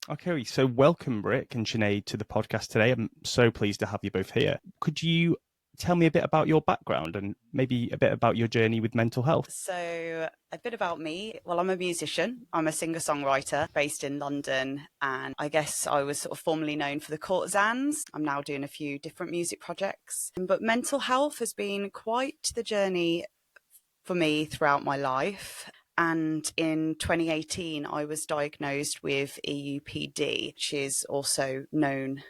Okay, so welcome, Rick and Sinead, to the podcast today. I'm so pleased to have you both here. Could you tell me a bit about your background and maybe a bit about your journey with mental health? So, a bit about me. Well, I'm a musician. I'm a singer-songwriter based in London, and I guess I was sort of formerly known for the Courtesans. I'm now doing a few different music projects. But mental health has been quite the journey for me throughout my life. And in 2018, I was diagnosed with EUPD, which is also known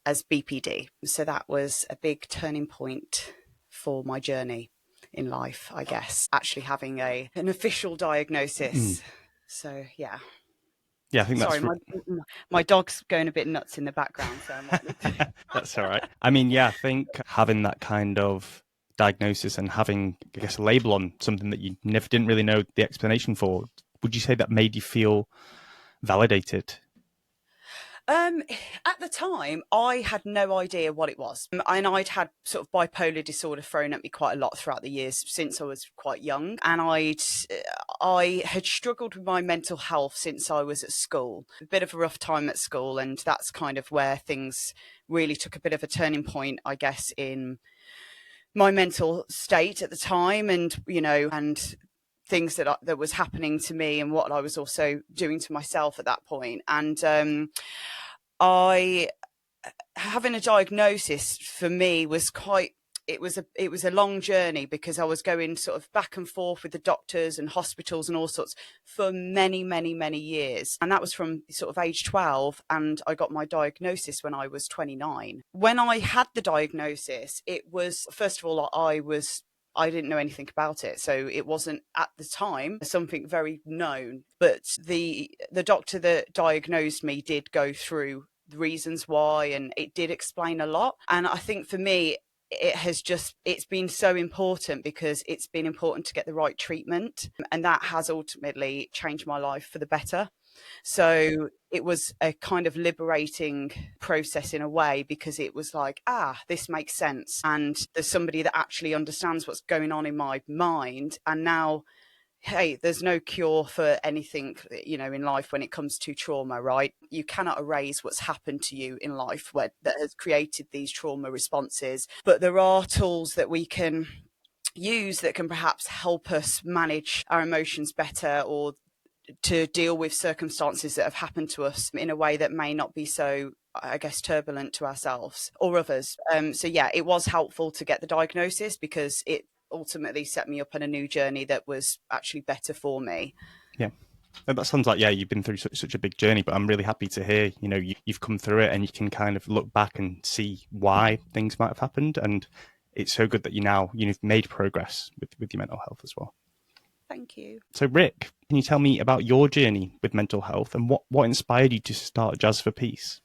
as BPD. So that was a big turning point for my journey in life, I guess, actually having an official diagnosis. So yeah. Yeah, I think Sorry, that's my dog's going a bit nuts in the background, so I might need to... that's all right. I mean, yeah, I think having that kind of diagnosis and having, I guess, a label on something that you never didn't really know the explanation for, would you say that made you feel validated? Um, at the time, I had no idea what it was. And I'd had sort of bipolar disorder thrown at me quite a lot throughout the years since I was quite young. And I had struggled with my mental health since I was at school. A bit of a rough time at school, and that's kind of where things really took a bit of a turning point, I guess, in my mental state at the time, and and things that was happening to me and what I was also doing to myself at that point. And I having a diagnosis for me was quite it was a long journey, because I was going sort of back and forth with the doctors and hospitals and all sorts for many years. And that was from sort of age 12, and I got my diagnosis when I was 29. When I had the diagnosis, it was, first of all, I didn't know anything about it. So it wasn't at the time something very known. But the doctor that diagnosed me did go through the reasons why, and it did explain a lot. And I think for me, it's been so important, because it's been important to get the right treatment. And that has ultimately changed my life for the better. So it was a kind of liberating process in a way, because it was like, this makes sense. And there's somebody that actually understands what's going on in my mind. And now, hey, there's no cure for anything, in life when it comes to trauma, right? You cannot erase what's happened to you in life that has created these trauma responses. But there are tools that we can use that can perhaps help us manage our emotions better, or to deal with circumstances that have happened to us in a way that may not be so, I guess, turbulent to ourselves or others. So yeah, it was helpful to get the diagnosis, because it ultimately set me up on a new journey that was actually better for me. Yeah. That sounds like, yeah, you've been through such a big journey, but I'm really happy to hear, you've come through it and you can kind of look back and see why things might have happened. And it's so good that you've made progress with your mental health as well. Thank you. So, Rick, can you tell me about your journey with mental health and what inspired you to start Jazz for Peace?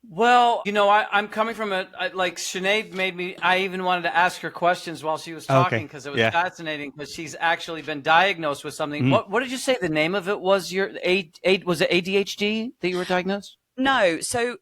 Well, I'm coming from like Sinead made me, I even wanted to ask her questions while she was talking, because it was fascinating, because she's actually been diagnosed with something. What did you say the name of it was? Was it ADHD that you were diagnosed? No. So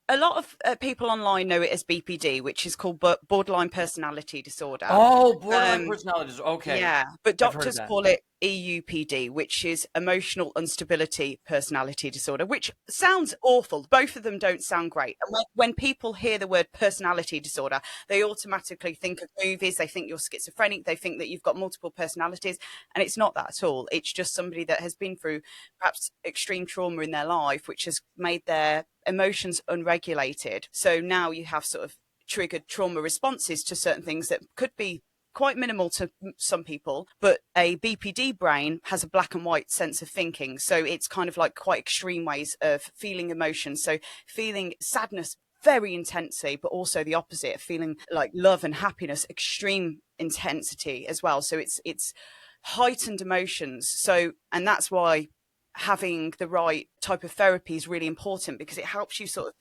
a lot of people online know it as BPD, which is called borderline personality disorder. Oh, borderline personality disorder. Okay. Yeah, but doctors call it EUPD, which is emotional instability personality disorder, which sounds awful. Both of them don't sound great. And when people hear the word personality disorder, they automatically think of movies. They think you're schizophrenic. They think that you've got multiple personalities. And it's not that at all. It's just somebody that has been through perhaps extreme trauma in their life, which has made their emotions unregulated. So now you have sort of triggered trauma responses to certain things that could be quite minimal to some people, but a BPD brain has a black and white sense of thinking. So it's kind of like quite extreme ways of feeling emotions. So feeling sadness very intensely, but also the opposite, feeling like love and happiness, extreme intensity as well. So it's heightened emotions. So, and that's why having the right type of therapy is really important, because it helps you sort of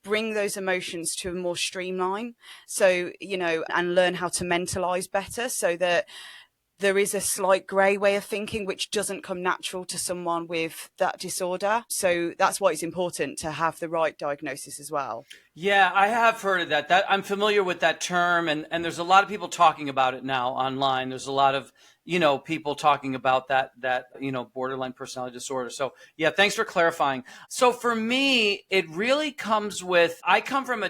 bring those emotions to a more streamline. So, and learn how to mentalize better, so that there is a slight grey way of thinking which doesn't come natural to someone with that disorder. So that's why it's important to have the right diagnosis as well. Yeah, I have heard of that. I'm familiar with that term, and there's a lot of people talking about it now online. There's a lot of, people talking about that, borderline personality disorder. So yeah, thanks for clarifying. So for me, it really comes with, I come from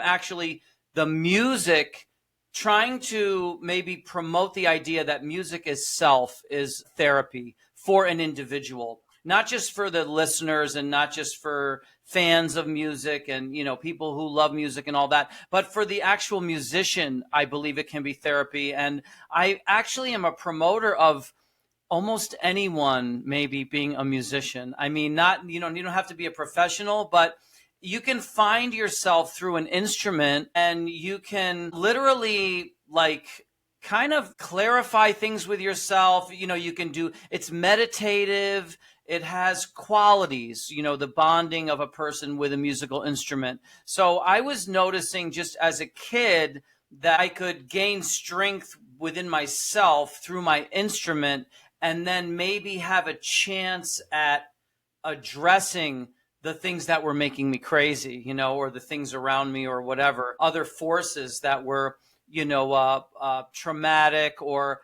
actually the music, trying to maybe promote the idea that music itself is therapy for an individual, not just for the listeners and not just for fans of music and, people who love music and all that, but for the actual musician. I believe it can be therapy. And I actually am a promoter of almost anyone maybe being a musician. I mean, not, you don't have to be a professional, but you can find yourself through an instrument, and you can literally kind of clarify things with yourself. You can do, it's meditative. It has qualities, the bonding of a person with a musical instrument. So I was noticing just as a kid that I could gain strength within myself through my instrument, and then maybe have a chance at addressing the things that were making me crazy, or the things around me, or whatever other forces that were, traumatic, or,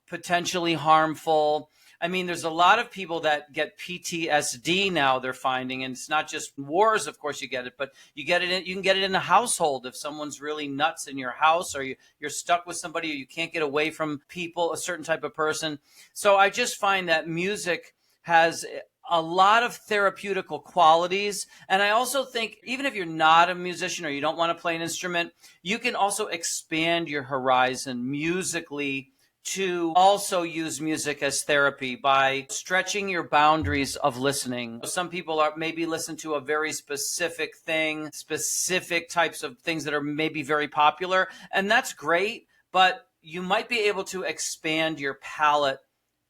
potentially harmful. I mean, there's a lot of people that get PTSD now, they're finding, and it's not just wars, of course you get it, but you can get it in a household. If someone's really nuts in your house, or you're stuck with somebody, or you can't get away from people, a certain type of person. So I just find that music has a lot of therapeutical qualities. And I also think even if you're not a musician or you don't want to play an instrument, you can also expand your horizon musically to also use music as therapy by stretching your boundaries of listening. Some people are maybe listen to a very specific thing, specific types of things that are maybe very popular, and that's great, but you might be able to expand your palette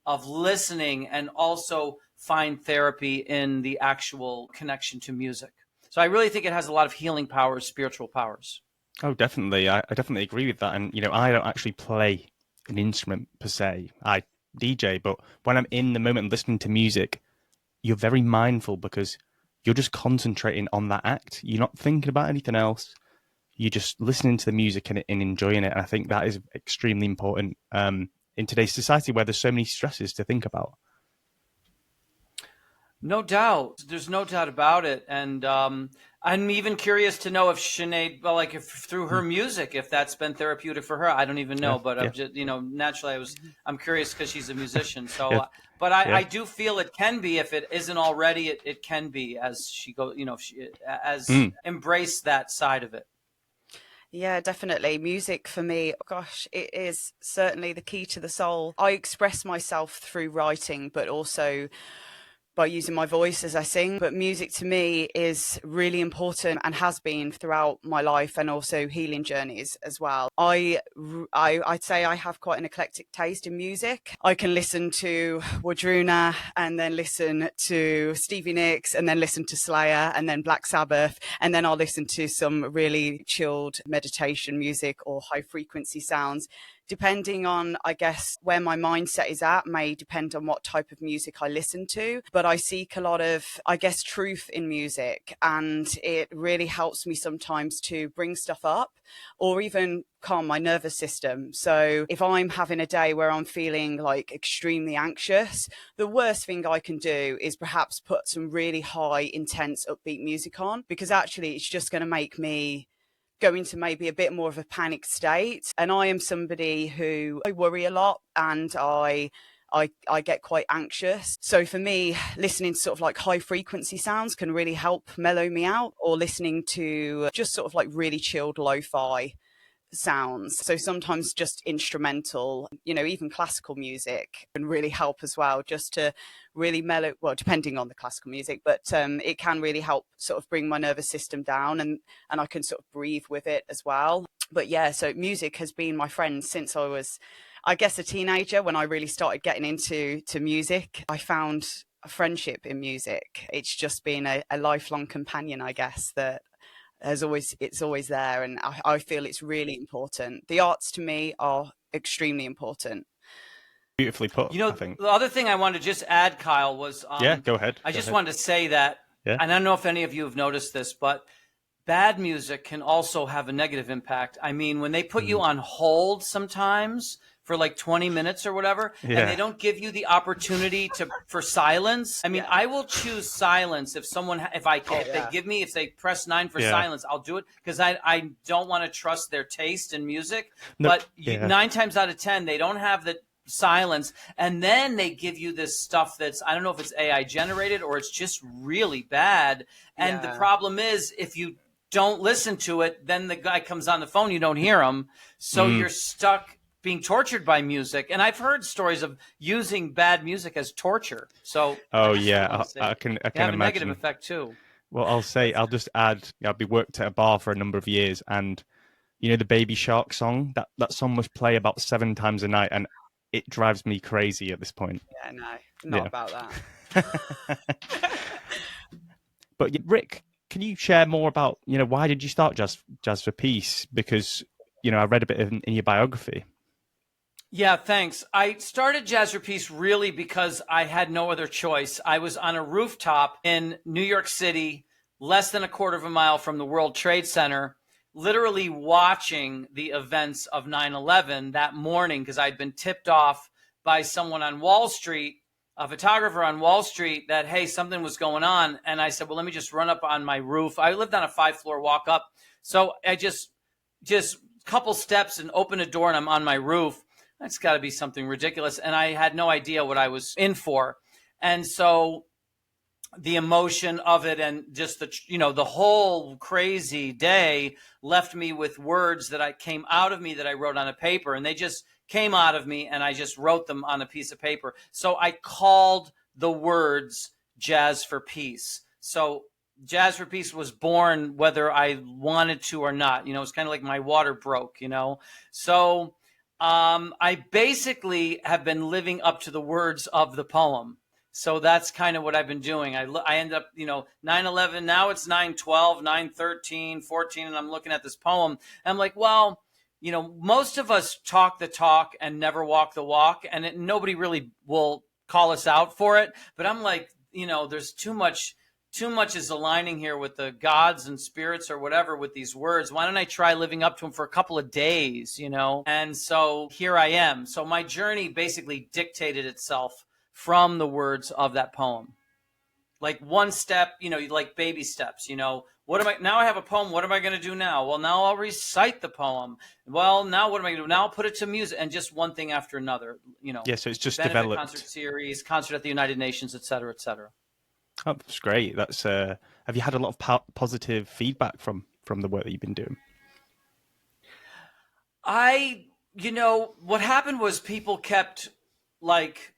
of listening and also find therapy in the actual connection to music. So I really think it has a lot of healing powers, spiritual powers. Oh, definitely. I definitely agree with that. And, I don't actually play an instrument per se. I DJ, but when I'm in the moment listening to music, you're very mindful because you're just concentrating on that act. You're not thinking about anything else. You're just listening to the music and enjoying it. And I think that is extremely important in today's society where there's so many stresses to think about. No doubt. There's no doubt about it. And I'm even curious to know if Sinead, if through her music, if that's been therapeutic for her. I don't even know, but I'm just, naturally I'm curious because she's a musician. So, but I do feel it can be, if it isn't already, it can be as she goes, embrace that side of it. Yeah, definitely. Music for me, gosh, it is certainly the key to the soul. I express myself through writing, but also by using my voice as I sing. But music to me is really important and has been throughout my life, and also healing journeys as well. I'd say I have quite an eclectic taste in music. I can listen to Wardruna and then listen to Stevie Nicks and then listen to Slayer and then Black Sabbath. And then I'll listen to some really chilled meditation music or high frequency sounds. Depending on, I guess, where my mindset is at may depend on what type of music I listen to. But I seek a lot of, I guess, truth in music. And it really helps me sometimes to bring stuff up or even calm my nervous system. So if I'm having a day where I'm feeling like extremely anxious, the worst thing I can do is perhaps put some really high, intense, upbeat music on, because actually it's just going to make me go into maybe a bit more of a panic state. And I am somebody who I worry a lot, and I get quite anxious. So for me, listening to sort of like high frequency sounds can really help mellow me out, or listening to just sort of like really chilled lo-fi sounds. So sometimes just instrumental, even classical music can really help as well, just to really mellow, well, depending on the classical music, but it can really help sort of bring my nervous system down, and I can sort of breathe with it as well. But yeah, so music has been my friend since I was, I guess, a teenager. When I really started getting into music, I found a friendship in music. It's just been a lifelong companion, I guess, that it's always there, and I feel it's really important. The arts to me are extremely important. Beautifully put. I think the other thing I wanted to just add, Kyle, was go ahead. I just wanted to say that, and I don't know if any of you have noticed this, but bad music can also have a negative impact. I mean, when they put you on hold sometimes for like 20 minutes or whatever, and they don't give you the opportunity for silence. I mean, I will choose silence if they press 9 for silence, I'll do it, because I don't want to trust their taste in music. No, but 9 times out of 10, they don't have the silence, and then they give you this stuff that's, I don't know if it's AI generated or it's just really bad. And the problem is, if you don't listen to it, then the guy comes on the phone, you don't hear him, so you're stuck being tortured by music. And I've heard stories of using bad music as torture. So I can have imagine a negative effect too. Well, I'll just add, I've worked at a bar for a number of years, and the Baby Shark song, that song must play about 7 times a night, and it drives me crazy at this point. Yeah, no, not about that. But Rick, can you share more about, why did you start Jazz for Peace? Because, I read a bit in your biography. Yeah, thanks. I started Jazz for Peace really because I had no other choice. I was on a rooftop in New York City, less than a quarter of a mile from the World Trade Center, literally watching the events of 9/11 that morning, because I'd been tipped off by someone on Wall Street, a photographer on Wall Street, that, hey, something was going on. And I said, well, let me just run up on my roof. I lived on a 5-floor walk up. So I just couple steps and open a door, and I'm on my roof. That's got to be something ridiculous. And I had no idea what I was in for. And so the emotion of it and just the whole crazy day left me with words that came out of me that I wrote on a paper, and they just came out of me, and I just wrote them on a piece of paper. So I called the words Jazz for Peace. So Jazz for Peace was born whether I wanted to or not. It's kind of like my water broke, So I basically have been living up to the words of the poem. So that's kind of what I've been doing. I end up, 9/11, now it's 9/12, 9/13, 14, and I'm looking at this poem. And I'm like, well, most of us talk the talk and never walk the walk, and nobody really will call us out for it. But I'm like, there's too much is aligning here with the gods and spirits or whatever with these words. Why don't I try living up to them for a couple of days, And so here I am. So my journey basically dictated itself from the words of that poem. Like one step, like baby steps, now I have a poem. What am I going to do now? Well, now I'll recite the poem. Well, now what am I going to do? Now I'll put it to music, and just one thing after another, Yeah, so it's just benefit developed. Concert series, concert at the United Nations, et cetera, et cetera. Oh, that's great. That's have you had a lot of positive feedback from the work that you've been doing? What happened was people kept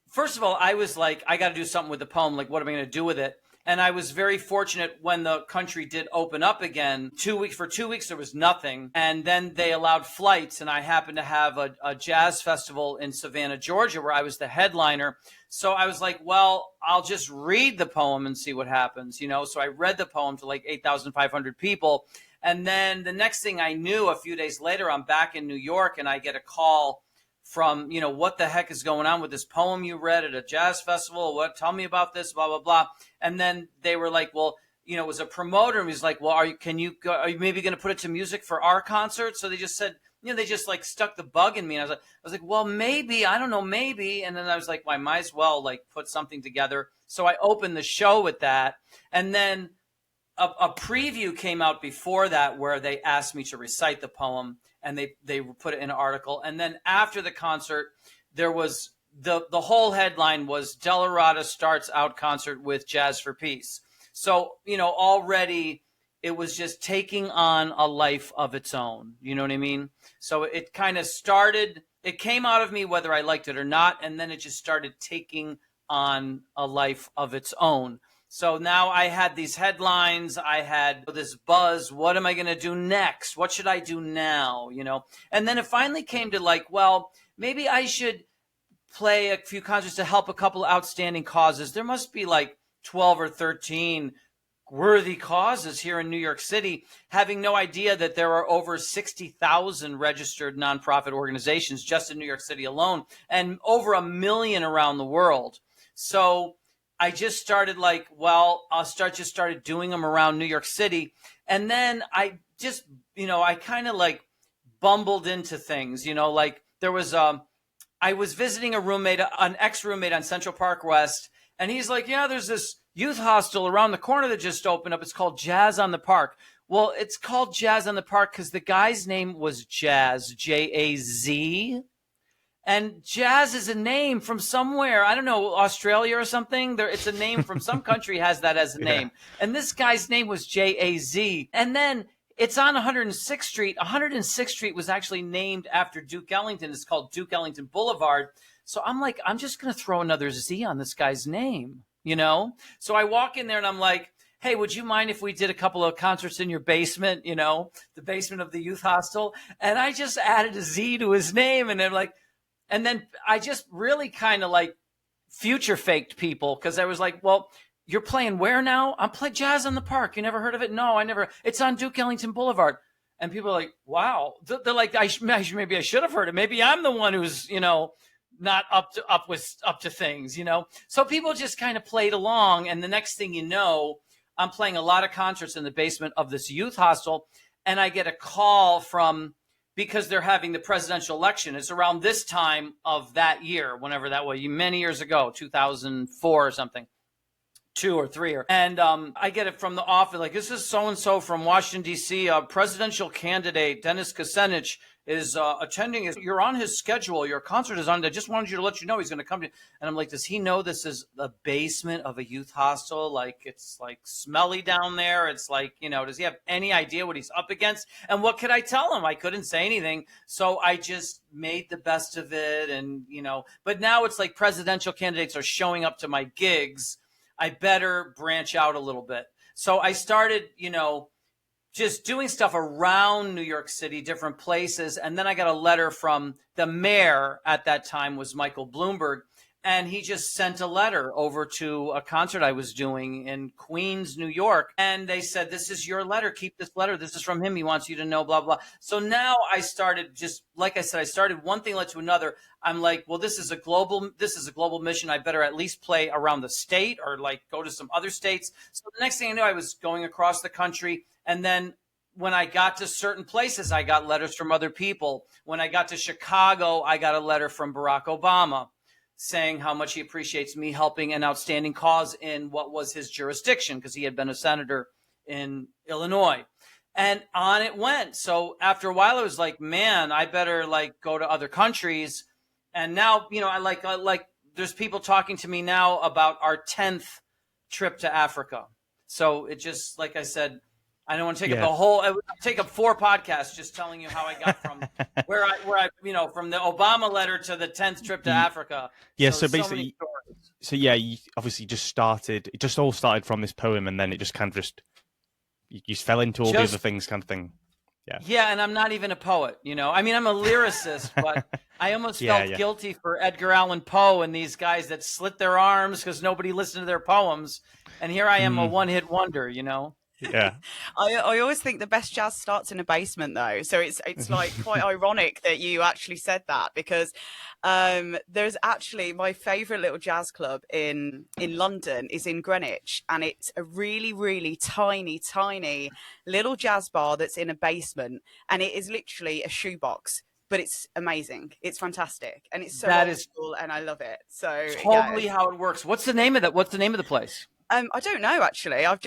first of all, I was like, I got to do something with the poem. Like, what am I going to do with it? And I was very fortunate when the country did open up again. For 2 weeks, there was nothing. And then they allowed flights. And I happened to have a jazz festival in Savannah, Georgia, where I was the headliner. So I was like, well, I'll just read the poem and see what happens, So I read the poem to like 8,500 people. And then the next thing I knew, a few days later, I'm back in New York, and I get a call from, what the heck is going on with this poem you read at a jazz festival? Tell me about this, blah, blah, blah. And then they were like, well, it was a promoter, and he's like, well, are you maybe going to put it to music for our concert? So they just said, they just like stuck the bug in me. And I was like, well, maybe, I don't know, maybe. And then I was like, well, I might as well like put something together. So I opened the show with that. And then a preview came out before that where they asked me to recite the poem, and they put it in an article. And then after the concert, there was the whole headline was Dellaratta starts out concert with Jazz for Peace. So, already it was just taking on a life of its own. You know what I mean? So it kind of started, it came out of me whether I liked it or not, and then it just started taking on a life of its own. So now I had these headlines, I had this buzz, what am I going to do next? What should I do now? And then it finally came to like, well, maybe I should play a few concerts to help a couple of outstanding causes. There must be like 12 or 13 worthy causes here in New York City, having no idea that there are over 60,000 registered nonprofit organizations just in New York City alone, and over 1 million around the world. So I just started started doing them around New York City. And then I just, I kind of like bumbled into things, like there was, I was visiting an ex-roommate on Central Park West, and he's like, yeah, there's this youth hostel around the corner that just opened up. It's called Jazz on the Park. Well, it's called Jazz on the Park because the guy's name was Jazz, J-A-Z. And Jazz is a name from somewhere, I don't know, Australia or something. It's a name from some country has that as a name. And this guy's name was J-A-Z. And then it's on 106th Street. 106th Street was actually named after Duke Ellington. It's called Duke Ellington Boulevard. So I'm like, I'm just going to throw another Z on this guy's name, So I walk in there and I'm like, hey, would you mind if we did a couple of concerts in your basement, the basement of the youth hostel? And I just added a Z to his name. And then I just really kind of like future faked people, because I was like, well, you're playing where now? I'm playing Jazz on the Park. You never heard of it? No, I never. It's on Duke Ellington Boulevard. And people are like, wow. They're like, maybe I should have heard it. Maybe I'm the one who's, not up to things, So people just kind of played along. And the next thing you know, I'm playing a lot of concerts in the basement of this youth hostel. And I get a call because they're having the presidential election. It's around this time of that year, whenever that was, many years ago, 2004 or something. 2 or 3. And I get it from the office, like, this is so-and-so from Washington, D.C., presidential candidate Dennis Kucinich is attending. You're on his schedule. Your concert is on. I just wanted you to let you know he's going to come to. And I'm like, does he know this is the basement of a youth hostel? Like, it's like smelly down there. It's like, does he have any idea what he's up against? And what could I tell him? I couldn't say anything. So I just made the best of it. And, but now it's like presidential candidates are showing up to my gigs. I better branch out a little bit. So I started, just doing stuff around New York City, different places. And then I got a letter from the mayor at that time, was Michael Bloomberg. And he just sent a letter over to a concert I was doing in Queens, New York. And they said, this is your letter. Keep this letter. This is from him. He wants you to know, blah, blah. So now I started, just like I said, I started one thing led to another. I'm like, well, this is a global mission. I better at least play around the state, or like go to some other states. So the next thing I knew, I was going across the country. And then when I got to certain places, I got letters from other people. When I got to Chicago, I got a letter from Barack Obama saying how much he appreciates me helping an outstanding cause in what was his jurisdiction, because he had been a senator in Illinois. And on it went. So after a while, I was like, man, I better like go to other countries. And now, I like there's people talking to me now about our 10th trip to Africa. So it just, like I said, I don't want to take up the whole. I would take up 4 podcasts just telling you how I got from where I from the Obama letter to the 10th trip to Africa. Yeah. So basically, you obviously just started. It just all started from this poem, and then it just kind of you just fell into all the other things, kind of thing. Yeah. Yeah, and I'm not even a poet. I mean, I'm a lyricist, but I almost felt guilty for Edgar Allan Poe and these guys that slit their arms because nobody listened to their poems, and here I am, a one-hit wonder. Yeah. I always think the best jazz starts in a basement, though. So it's like quite ironic that you actually said that, because there's actually my favorite little jazz club in London is in Greenwich, and it's a really, really tiny little jazz bar that's in a basement, and it is literally a shoebox. But it's amazing. It's fantastic, and it's so old school, and I love it. So totally how it works. What's the name of that? What's the name of the place? I don't know, actually. I've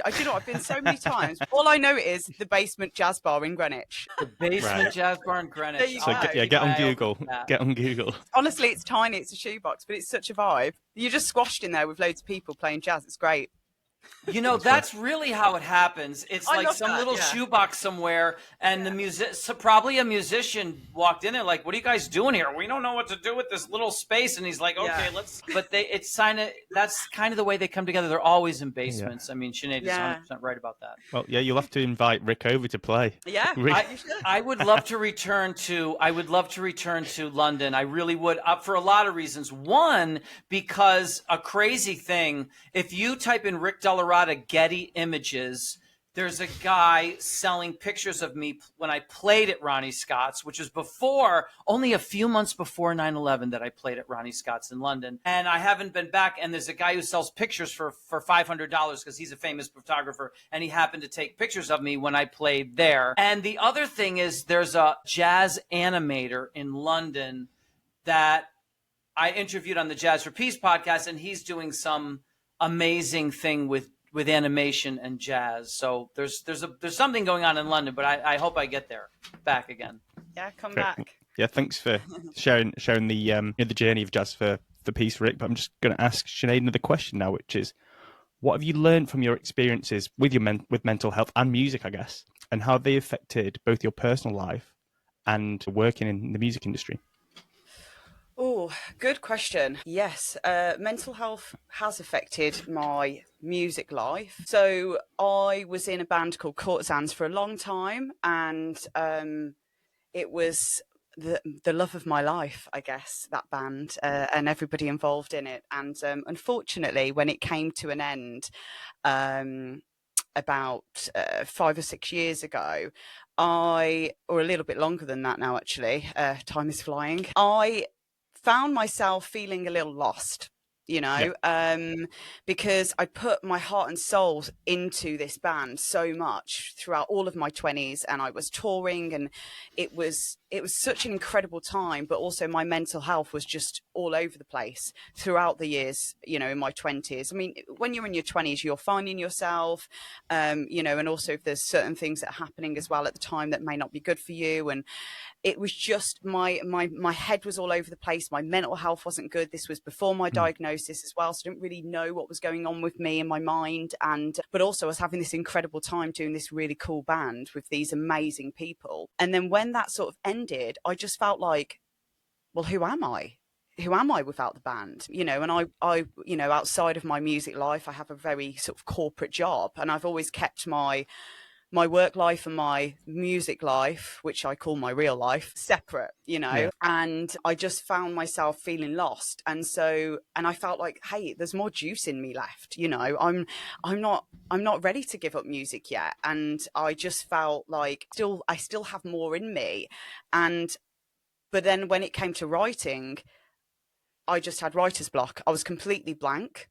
been so many times. All I know is the Basement Jazz Bar in Greenwich. The Basement Jazz Bar in Greenwich. So get on Google. Get on Google. Honestly, it's tiny. It's a shoebox, but it's such a vibe. You're just squashed in there with loads of people playing jazz. It's great. That's really how it happens. It's like some little shoebox somewhere, and probably a musician walked in there like, what are you guys doing here? We don't know what to do with this little space. And he's like, okay, let's. But that's kind of the way they come together. They're always in basements. I mean, Sinead is 100% right about that. Well, you'll have to invite Rick over to play. Yeah, I would love to return to. London. I really would, for a lot of reasons. One, because a crazy thing. If you type in Rick Della Dellaratta Getty Images, there's a guy selling pictures of me when I played at Ronnie Scott's, which was only a few months before 9/11 that I played at Ronnie Scott's in London. And I haven't been back. And there's a guy who sells pictures for $500 because he's a famous photographer. And he happened to take pictures of me when I played there. And the other thing is there's a jazz animator in London that I interviewed on the Jazz for Peace podcast, and he's doing some amazing thing with animation and jazz. So there's something going on in London, but I hope I get there back again. Yeah, come back. Yeah, thanks for sharing the journey of Jazz for Peace, Rick. But I'm just going to ask Sinead another question now, which is, what have you learned from your experiences with with mental health and music, I guess, and how they affected both your personal life and working in the music industry? Oh, good question. Yes, mental health has affected my music life. So I was in a band called Courtesans for a long time, and it was the love of my life, I guess, that band, and everybody involved in it. And unfortunately, when it came to an end, about 5 or 6 years ago, or a little bit longer than that now, actually, time is flying, I found myself feeling a little lost, because I put my heart and soul into this band so much throughout all of my 20s, and I was touring, and it was such an incredible time, but also my mental health was just all over the place throughout the years, in my 20s. I mean, when you're in your 20s, you're finding yourself, and also if there's certain things that are happening as well at the time that may not be good for you. And it was just my head was all over the place. My mental health wasn't good. This was before my diagnosis as well, so I didn't really know what was going on with me and my mind. But also I was having this incredible time doing this really cool band with these amazing people. And then when that sort of ended, I just felt like, well, who am I? Who am I without the band? And I outside of my music life, I have a very sort of corporate job, and I've always kept my work life and my music life, which I call my real life, separate, Yeah. And I just found myself feeling lost. And I felt like, hey, there's more juice in me left. I'm not ready to give up music yet. And I just felt like I still have more in me. But then when it came to writing, I just had writer's block. I was completely blank,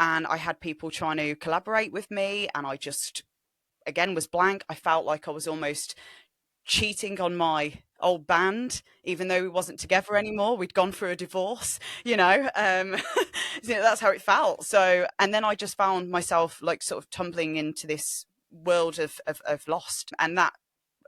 and I had people trying to collaborate with me, and I just, again, was blank. I felt like I was almost cheating on my old band, even though we wasn't together anymore. We'd gone through a divorce, that's how it felt. So, and then I just found myself like sort of tumbling into this world of lost, and that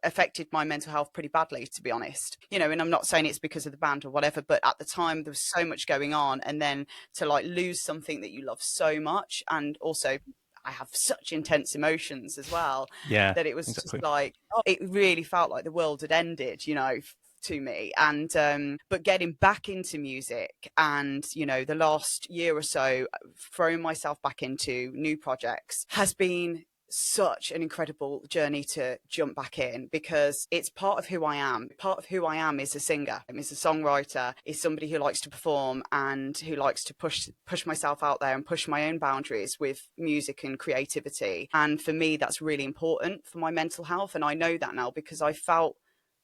affected my mental health pretty badly, to be honest. And I'm not saying it's because of the band or whatever, but at the time there was so much going on, and then to like lose something that you love so much, and also I have such intense emotions as well, that it was exactly. Just like, it really felt like the world had ended, to me. And but getting back into music, and the last year or so, throwing myself back into new projects has been such an incredible journey to jump back in, because it's part of who I am. Part of who I am is a singer, is a songwriter, is somebody who likes to perform and who likes to push myself out there and push my own boundaries with music and creativity. And for me, that's really important for my mental health. And I know that now, because I felt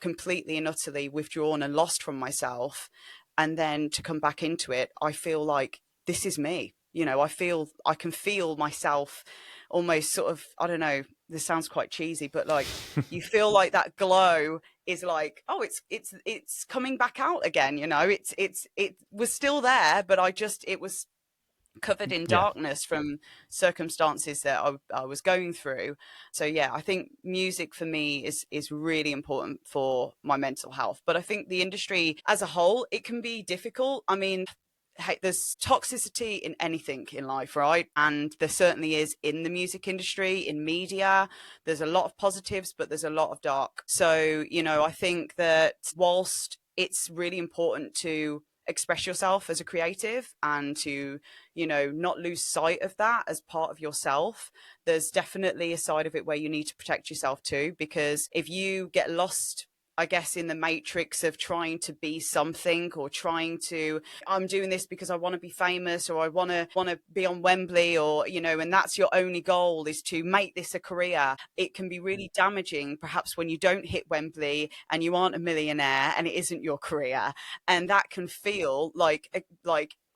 completely and utterly withdrawn and lost from myself. And then to come back into it, I feel like this is me. I can feel myself almost sort of, I don't know, this sounds quite cheesy, but like you feel like that glow is like, oh, it's coming back out again. It was still there, but it was covered in darkness from circumstances that I was going through. So yeah, I think music for me is really important for my mental health. But I think the industry as a whole, it can be difficult. I mean, hey, there's toxicity in anything in life, right? And there certainly is in the music industry, in media. There's a lot of positives, but there's a lot of dark. So, I think that whilst it's really important to express yourself as a creative and to, not lose sight of that as part of yourself, there's definitely a side of it where you need to protect yourself too, because if you get lost I guess, in the matrix of trying to be something, or trying to, I'm doing this because I want to be famous, or I want to be on Wembley, or, you know, and that's your only goal, is to make this a career. It can be really damaging, perhaps, when you don't hit Wembley and you aren't a millionaire and it isn't your career. And that can feel like,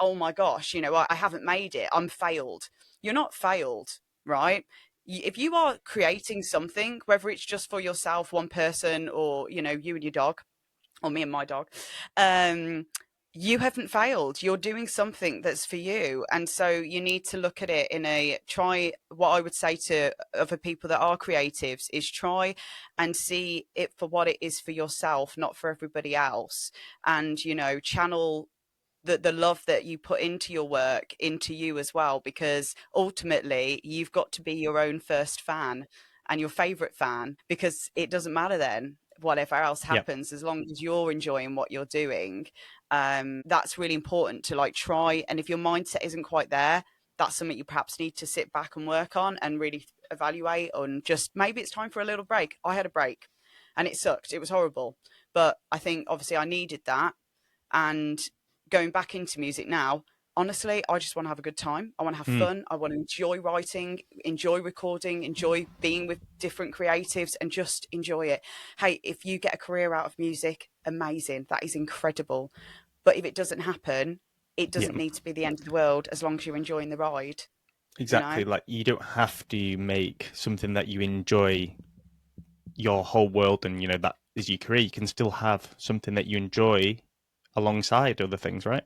oh my gosh, you know, I haven't made it. I'm failed. You're not failed, right? If you are creating something, whether it's just for yourself, one person, or, you know, you and your dog, or me and my dog, um, you haven't failed. You're doing something that's for you. And so you need to look at it in a, try, what I would say to other people that are creatives is try and see it for what it is for yourself, not for everybody else. And, you know, channel the love that you put into your work into you as well, because ultimately you've got to be your own first fan and your favorite fan, because it doesn't matter then whatever else Yep. happens, as long as you're enjoying what you're doing. That's really important to like try, and if your mindset isn't quite there, that's something you perhaps need to sit back and work on and really evaluate on. Just maybe it's time for a little break. I had a break and it sucked, it was horrible, but I think obviously I needed that. And going back into music now, honestly, I just want to have a good time. I want to have Mm. fun. I want to enjoy writing, enjoy recording, enjoy being with different creatives, and just enjoy it. Hey, if you get a career out of music, amazing. That is incredible. But if it doesn't happen, it Yeah. doesn't need to be the end of the world, as long as you're enjoying the ride. Exactly. Like, you don't have to make something that you enjoy your whole world, and you know that is your career. You can still have something that you enjoy alongside other things, right?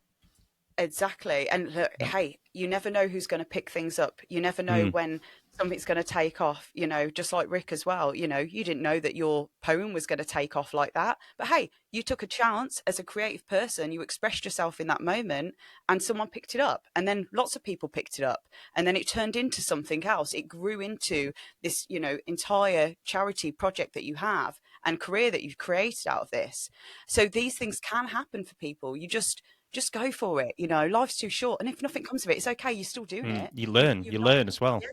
Exactly. And look, Yep. hey, you never know who's going to pick things up. You never know Mm. when something's going to take off, you know, just like Rick as well. You know, you didn't know that your poem was going to take off like that. But hey, you took a chance as a creative person. You expressed yourself in that moment and someone picked it up. And then lots of people picked it up. And then it turned into something else. It grew into this, you know, entire charity project that you have and career that you've created out of this. So these things can happen for people. You just go for it. You know, life's too short, and if nothing comes of it, it's okay. You're still doing Mm. it. You You've learn. you've You not. learn as well. Yeah.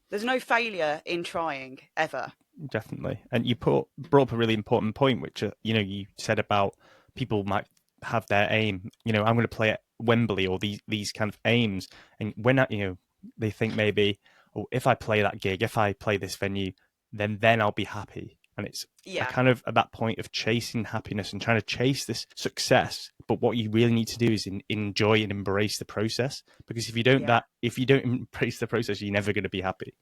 There's no failure in trying ever. Definitely. And you brought up a really important point, which you know, you said about people might have their aim. You know, I'm going to play at Wembley, or these kind of aims. And when you know, they think maybe, oh, if I play that gig, if I play this venue, then I'll be happy. And it's a Yeah, kind of at that point of chasing happiness and trying to chase this success. But what you really need to do is enjoy and embrace the process. Because yeah. if you don't embrace the process, you're never going to be happy.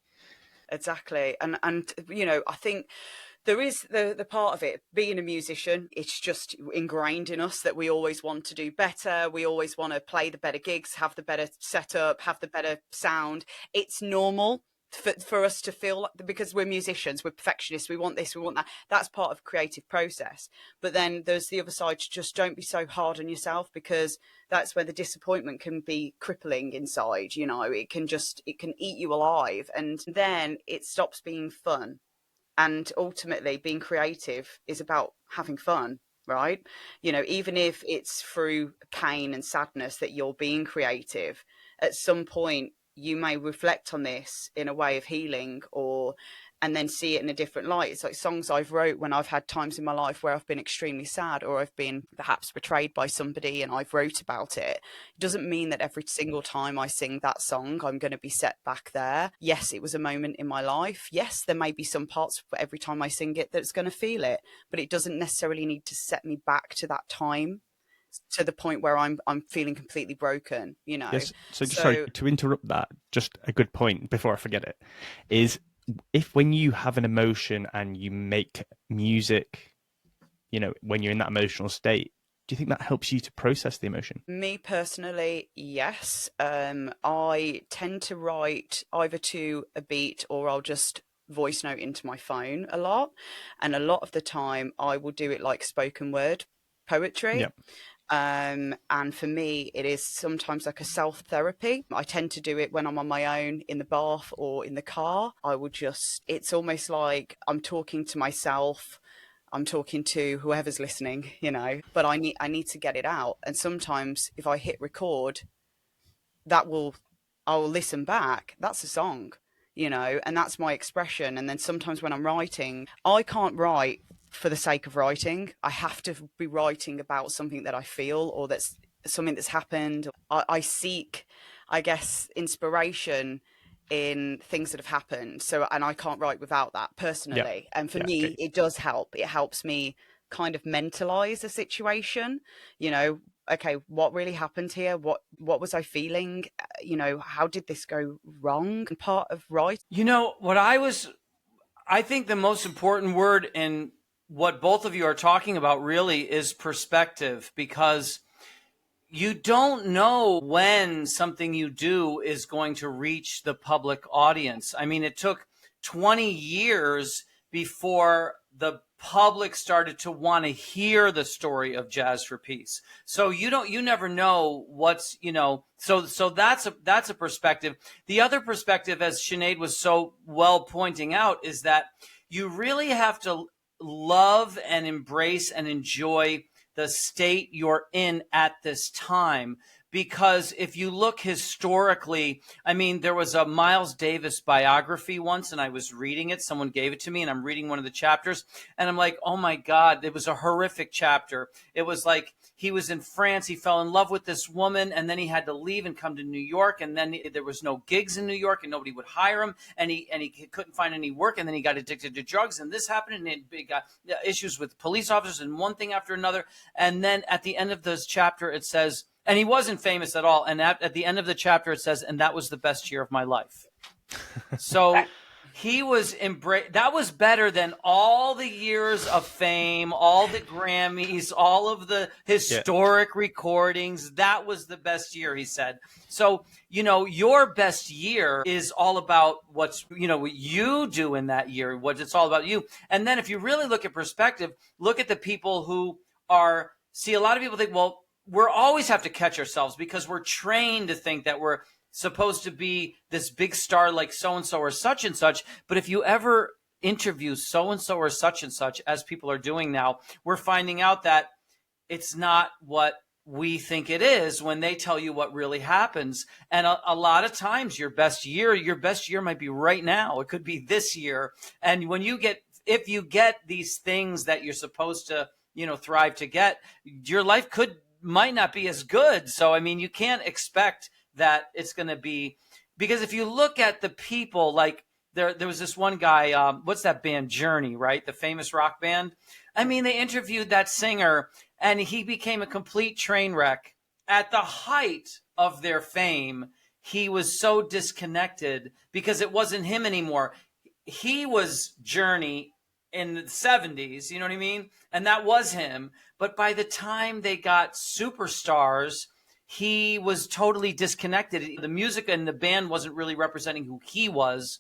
Exactly. And you know, I think there is the part of it, being a musician, it's just ingrained in us that we always want to do better. We always want to play the better gigs, have the better setup, have the better sound. It's normal for us to feel like, because we're musicians, we're perfectionists, we want this, we want that. That's part of creative process. But then there's the other side, just don't be so hard on yourself, because that's where the disappointment can be crippling inside. You know, it can eat you alive, and then it stops being fun. And ultimately being creative is about having fun, right? You know, even if it's through pain and sadness that you're being creative, at some point you may reflect on this in a way of healing, or and then see it in a different light. It's like songs I've wrote when I've had times in my life where I've been extremely sad, or I've been perhaps betrayed by somebody and I've wrote about it. It doesn't mean that every single time I sing that song I'm going to be set back there. Yes, it was a moment in my life. Yes, there may be some parts every time I sing it that's going to feel it, but it doesn't necessarily need to set me back to that time, to the point where I'm feeling completely broken, you know. Yes. So just sorry So to interrupt that. Just a good point before I forget it is, if when you have an emotion and you make music, you know, when you're in that emotional state, do you think that helps you to process the emotion? me personally, yes. I tend to write either to a beat, or I'll just voice note into my phone a lot. And a lot of the time I will do it like spoken word Yeah. poetry. And for me, it is sometimes like a self therapy. I tend to do it when I'm on my own in the bath or in the car. I will just, it's almost like I'm talking to myself. I'm talking to whoever's listening, you know, but I need to get it out. And sometimes if I hit record, that will, I'll listen back. That's a song, you know, and that's my expression. And then sometimes when I'm writing, I can't write for the sake of writing. I have to be writing about something that I feel, or that's something that's happened. I seek, I guess, inspiration in things that have happened. So, and I can't write without that personally. And for me, it does help. It helps me kind of mentalize a situation, you know, okay, what really happened here? What was I feeling? You know, how did this go wrong? And part of writing. You know, I think the most important word in what both of you are talking about really is perspective, because you don't know when something you do is going to reach the public audience. I mean, it took 20 years before the public started to want to hear the story of Jazz for Peace. So you never know what's, you know, so that's a perspective. The other perspective, as Sinead was so well pointing out, is that you really have to love and embrace and enjoy the state you're in at this time. Because if you look historically, I mean, there was a Miles Davis biography once, and I was reading it. Someone gave it to me, and I'm reading one of the chapters, and I'm like, oh my God, it was a horrific chapter. It was like he was in France, he fell in love with this woman, and then he had to leave and come to New York, and then there was no gigs in New York, and nobody would hire him, and he couldn't find any work, and then he got addicted to drugs, and this happened, and he got issues with police officers, and one thing after another. And then at the end of this chapter, it says, and he wasn't famous at all. And at the end of the chapter, it says, and that was the best year of my life. So he was that was better than all the years of fame, all the Grammys, all of the historic recordings. That was the best year, he said. So, you know, your best year is all about what you do in that year, what it's all about you. And then if you really look at perspective, look at the people who see, a lot of people think, well, we're always have to catch ourselves because we're trained to think that we're supposed to be this big star like so-and-so or such and such. But if you ever interview so-and-so or such and such, as people are doing now, we're finding out that it's not what we think it is when they tell you what really happens. And a lot of times your best year might be right now. It could be this year. And if you get these things that you're supposed to, thrive to get, your life might not be as good. So, I mean, you can't expect that it's going to be, because if you look at the people, like there was this one guy, what's that band, Journey, right? The famous rock band. I mean, they interviewed that singer and he became a complete train wreck. At the height of their fame, he was so disconnected because it wasn't him anymore. He was Journey in the 70s, you know what I mean? And that was him. But by the time they got superstars, he was totally disconnected. The music and the band wasn't really representing who he was.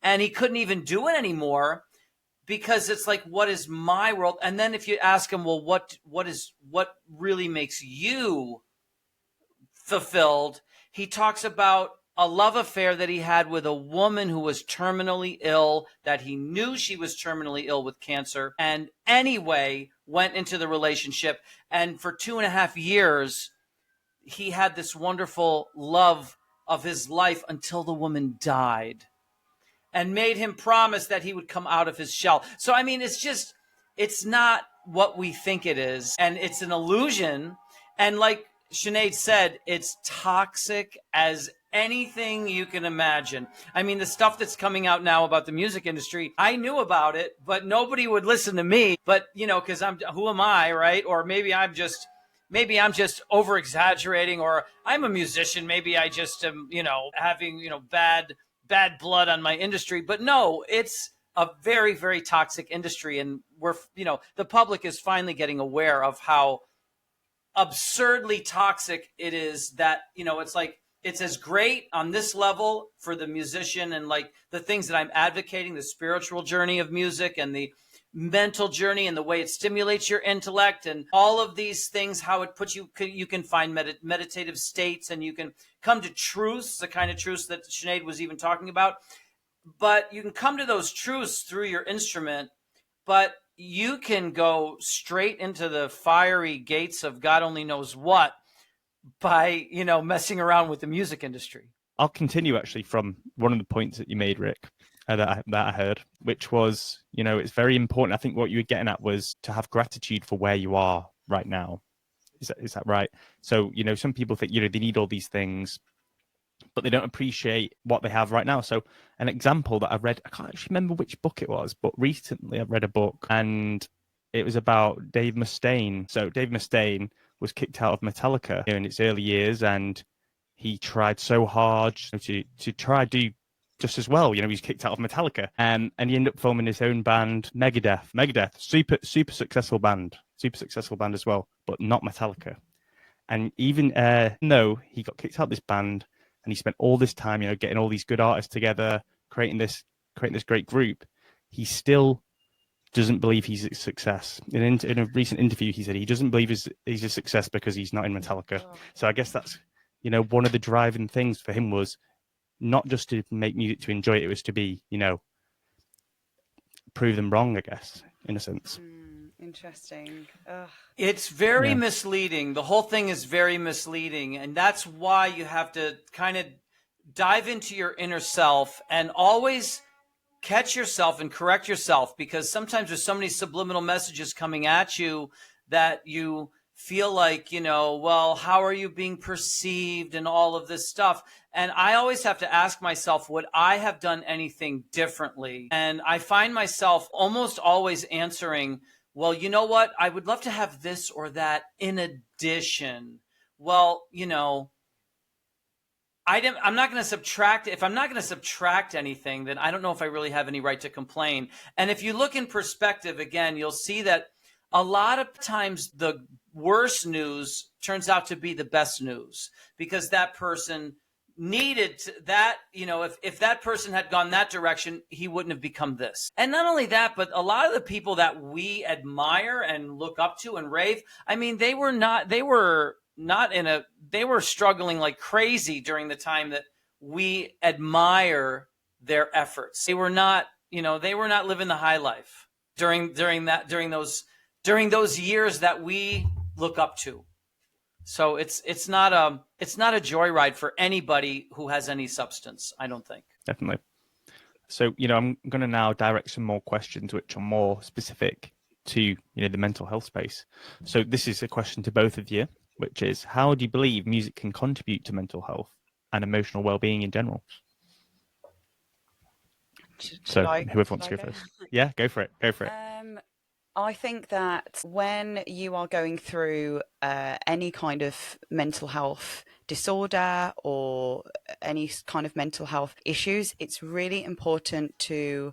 And he couldn't even do it anymore because it's like, what is my world? And then if you ask him, well, what really makes you fulfilled? He talks about a love affair that he had with a woman who was terminally ill, that he knew she was terminally ill with cancer, and anyway went into the relationship. And for 2.5 years, he had this wonderful love of his life until the woman died and made him promise that he would come out of his shell. So, I mean, it's not what we think it is. And it's an illusion. And like Sinead said, it's toxic as anything you can imagine. I mean, the stuff that's coming out now about the music industry, I knew about it, but nobody would listen to me. But, because who am I, right? Or maybe I'm just over exaggerating, or I'm a musician. Maybe I just am, having, bad blood on my industry. But no, it's a very, very toxic industry. And the public is finally getting aware of how absurdly toxic it is, that, it's like, it's as great on this level for the musician and like the things that I'm advocating, the spiritual journey of music and the mental journey and the way it stimulates your intellect and all of these things, how it puts you can find meditative states, and you can come to truths, the kind of truths that Sinead was even talking about. But you can come to those truths through your instrument, but you can go straight into the fiery gates of God only knows what by, messing around with the music industry. I'll continue actually from one of the points that you made, Rick. that I heard, which was, it's very important. I think what you were getting at was to have gratitude for where you are right now. Is that right? So, some people think, they need all these things, but they don't appreciate what they have right now. So an example that I read, I can't actually remember which book it was, but recently I read a book and it was about Dave Mustaine. So Dave Mustaine was kicked out of Metallica in its early years, and he tried so hard to try to do just as well. He was kicked out of Metallica, and he ended up forming his own band, Megadeth. Megadeth, super successful band as well, but not Metallica. And even though he got kicked out of this band, and he spent all this time, getting all these good artists together, creating this great group, he still doesn't believe he's a success. In a recent interview, he said he doesn't believe he's a success because he's not in Metallica. So I guess that's, one of the driving things for him was not just to make music to enjoy it, it was to be, prove them wrong, I guess, in a sense. Interesting. Ugh. It's very misleading. The whole thing is very misleading. And that's why you have to kind of dive into your inner self and always catch yourself and correct yourself, because sometimes there's so many subliminal messages coming at you that you feel like, well, how are you being perceived and all of this stuff? And I always have to ask myself, would I have done anything differently? And I find myself almost always answering, well, you know what? I would love to have this or that in addition. Well, I'm not going to subtract. If I'm not going to subtract anything, then I don't know if I really have any right to complain. And if you look in perspective, again, you'll see that a lot of times the worst news turns out to be the best news, because that person needed that, if that person had gone that direction, he wouldn't have become this. And not only that, but a lot of the people that we admire and look up to and rave, I mean, they were struggling like crazy during the time that we admire their efforts. They were not living the high life during those years that we look up to. So it's not a joyride for anybody who has any substance, I don't think. Definitely. So, I'm going to now direct some more questions which are more specific to, the mental health space. So this is a question to both of you, which is, how do you believe music can contribute to mental health and emotional well-being in general? Whoever wants to go first. Yeah, go for it. I think that when you are going through any kind of mental health disorder or any kind of mental health issues, it's really important to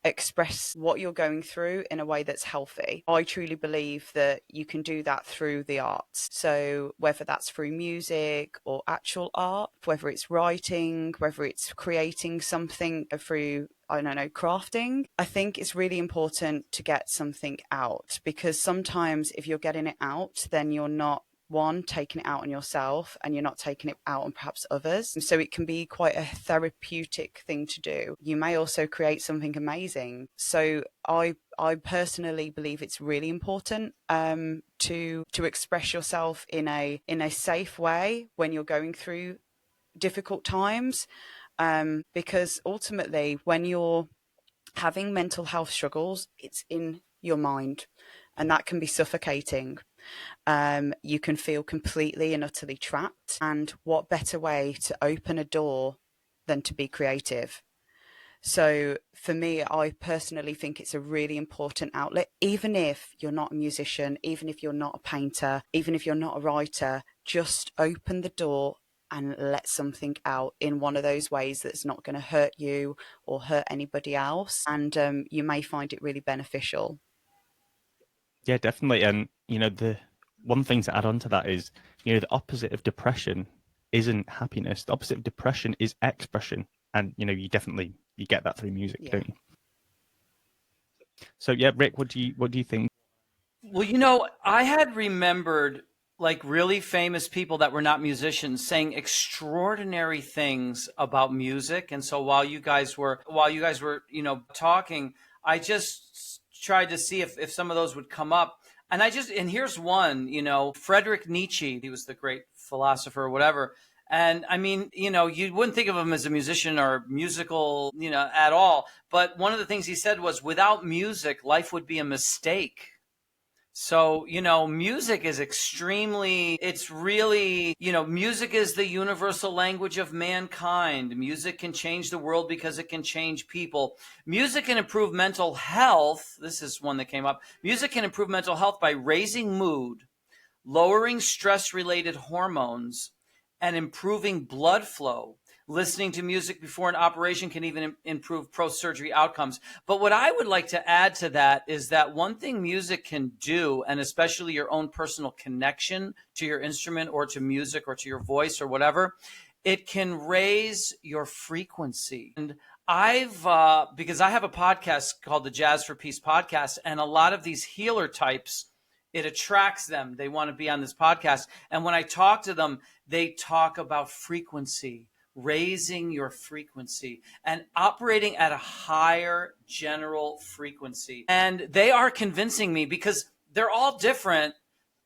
express what you're going through in a way that's healthy. I truly believe that you can do that through the arts. So whether that's through music or actual art, whether it's writing, whether it's creating something through, I don't know, crafting, I think it's really important to get something out, because sometimes if you're getting it out, then you're not taking it out on yourself, and you're not taking it out on perhaps others. And so it can be quite a therapeutic thing to do. You may also create something amazing. So I personally believe it's really important to express yourself in a safe way when you're going through difficult times, because ultimately when you're having mental health struggles, it's in your mind, and that can be suffocating. You can feel completely and utterly trapped. And what better way to open a door than to be creative? So for me, I personally think it's a really important outlet, even if you're not a musician, even if you're not a painter, even if you're not a writer, just open the door and let something out in one of those ways that's not going to hurt you or hurt anybody else. And you may find it really beneficial. Yeah, definitely. And, the one thing to add on to that is, the opposite of depression isn't happiness. The opposite of depression is expression. And, you get that through music, don't you? So, yeah, Rick, what do you think? Well, I had remembered like really famous people that were not musicians saying extraordinary things about music. And so while you guys were, talking, I just tried to see if some of those would come up. And here's one, Friedrich Nietzsche, he was the great philosopher or whatever. And I mean, you wouldn't think of him as a musician or musical, at all. But one of the things he said was, without music, life would be a mistake. So, music is it's really, music is the universal language of mankind. Music can change the world because it can change people. Music can improve mental health. This is one that came up. Music can improve mental health by raising mood, lowering stress-related hormones, and improving blood flow. Listening to music before an operation can even improve post-surgery outcomes. But what I would like to add to that is that one thing music can do, and especially your own personal connection to your instrument or to music or to your voice or whatever, it can raise your frequency. And because I have a podcast called the Jazz for Peace podcast, and a lot of these healer types, it attracts them. They want to be on this podcast. And when I talk to them, they talk about frequency, raising your frequency and operating at a higher general frequency. And they are convincing me because they're all different,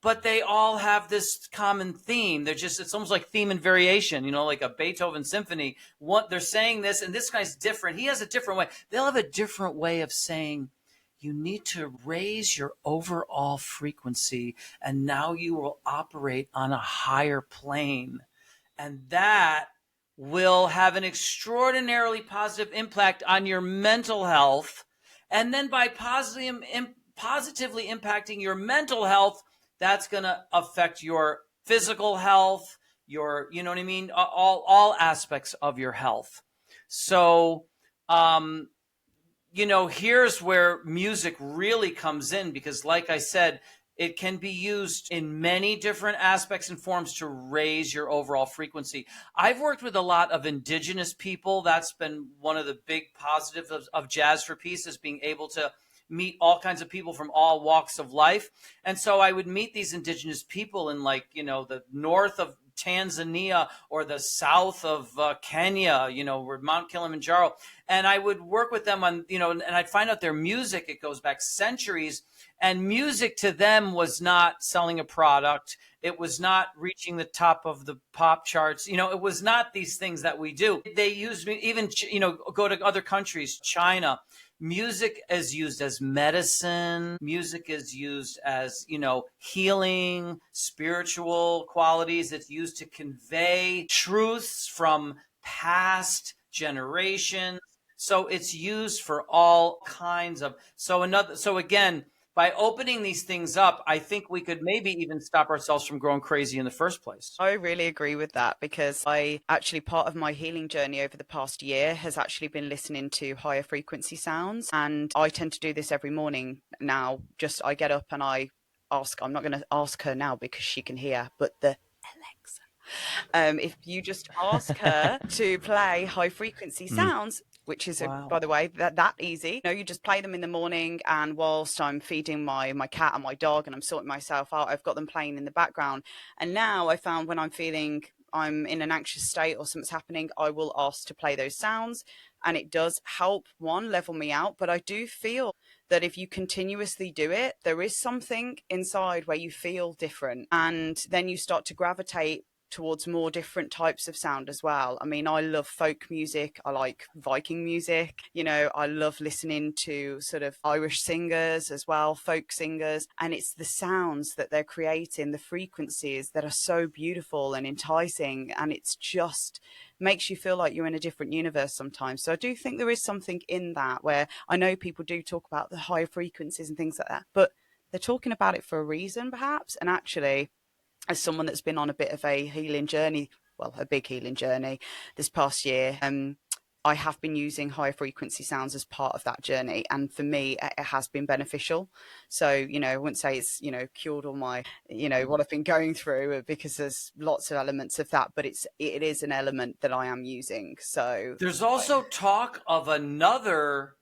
but they all have this common theme. It's almost like theme and variation, like a Beethoven symphony. They're saying this, and this guy's different. He has a different way. They'll have a different way of saying, you need to raise your overall frequency, and now you will operate on a higher plane. And that will have an extraordinarily positive impact on your mental health. And then by positively impacting your mental health, that's going to affect your physical health, your, all aspects of your health. So, here's where music really comes in, because like I said, it can be used in many different aspects and forms to raise your overall frequency. I've worked with a lot of indigenous people. That's been one of the big positives of Jazz for Peace, is being able to meet all kinds of people from all walks of life. And so I would meet these indigenous people in the north of Tanzania or the south of Kenya, where Mount Kilimanjaro. And I would work with them on, and I'd find out their music. It goes back centuries. And music to them was not selling a product. It was not reaching the top of the pop charts. It was not these things that we do. They use, even, go to other countries, China. Music is used as medicine. Music is used as, healing, spiritual qualities. It's used to convey truths from past generations. So it's used for all kinds of, so again, by opening these things up, I think we could maybe even stop ourselves from growing crazy in the first place. I really agree with that, because part of my healing journey over the past year has actually been listening to higher frequency sounds. And I tend to do this every morning now. I get up and I'm not going to ask her now because she can hear, but the Alexa, if you just ask her to play high frequency sounds, which is, by the way, that easy. You just play them in the morning, and whilst I'm feeding my cat and my dog and I'm sorting myself out, I've got them playing in the background. And now I found when I'm in an anxious state or something's happening, I will ask to play those sounds, and it does help, level me out. But I do feel that if you continuously do it, there is something inside where you feel different, and then you start to gravitate towards more different types of sound as well. I mean, I love folk music. I like Viking music. I love listening to sort of Irish singers as well, folk singers. And it's the sounds that they're creating, the frequencies that are so beautiful and enticing. And it's just makes you feel like you're in a different universe sometimes. So I do think there is something in that, where I know people do talk about the higher frequencies and things like that, but they're talking about it for a reason, perhaps. And actually, as someone that's been on a bit of a healing journey, a big healing journey this past year, I have been using higher frequency sounds as part of that journey. And for me, it has been beneficial. So, I wouldn't say it's, cured all my, what I've been going through, because there's lots of elements of that, but it is an element that I am using. So there's also talk of another,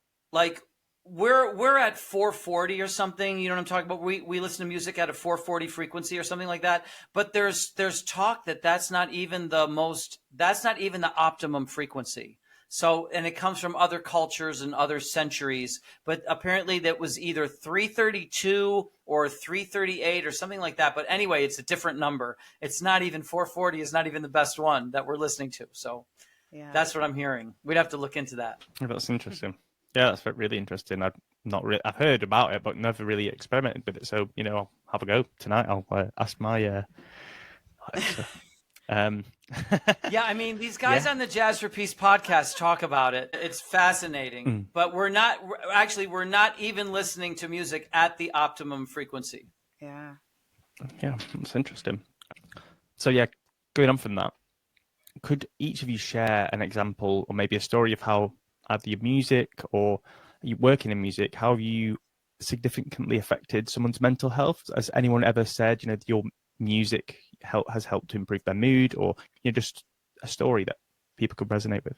we're at 440 or something. You know what I'm talking about? We listen to music at a 440 frequency or something like that. But there's talk that's not even the optimum frequency. So, and it comes from other cultures and other centuries, but apparently that was either 332 or 338 or something like that. But anyway, it's a different number. It's not even 440 is not even the best one that we're listening to. So that's what I'm hearing. We'd have to look into that. Oh, that's interesting. Yeah, that's really interesting. I've heard about it, but never really experimented with it. So, I'll have a go tonight. I'll ask my Alexa. Yeah, I mean, these guys on the Jazz for Peace podcast talk about it. It's fascinating, but we're not even listening to music at the optimum frequency. Yeah, that's interesting. So going on from that, could each of you share an example or maybe a story of how either your music or you working in music, how have you significantly affected someone's mental health? Has anyone ever said, your music has helped to improve their mood, or just a story that people could resonate with?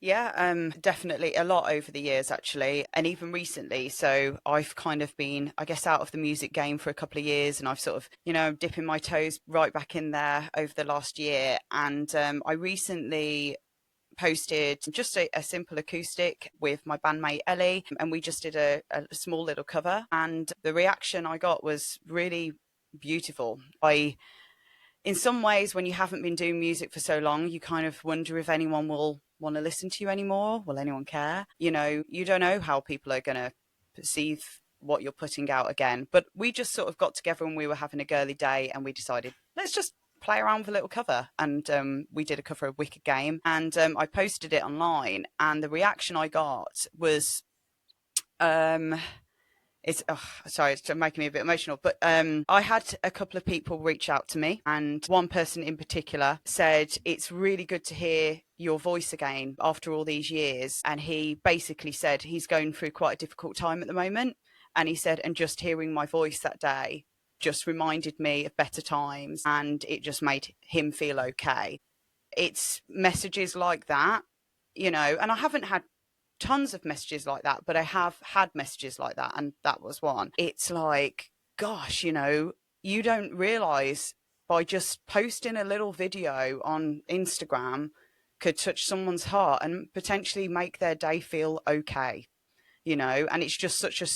Yeah, definitely a lot over the years, actually, and even recently. So I've kind of been, I guess, out of the music game for a couple of years, and I've sort of, dipping my toes right back in there over the last year. And I recently posted just a simple acoustic with my bandmate Ellie, and we just did a small little cover, and the reaction I got was really beautiful. In some ways, when you haven't been doing music for so long, you kind of wonder if anyone will want to listen to you anymore. Will anyone care? You don't know how people are going to perceive what you're putting out again. But we just sort of got together when we were having a girly day, and we decided, let's just play around with a little cover. And we did a cover of Wicked Game, and I posted it online, and the reaction I got was it's sorry, it's making me a bit emotional, but I had a couple of people reach out to me, and one person in particular said it's really good to hear your voice again after all these years. And he basically said he's going through quite a difficult time at the moment, and he said, and just hearing my voice that day just reminded me of better times, and it just made him feel okay. It's messages like that, and I haven't had tons of messages like that, but I have had messages like that, and that was one. It's like, gosh, you don't realize by just posting a little video on Instagram could touch someone's heart and potentially make their day feel okay. And it's just such a,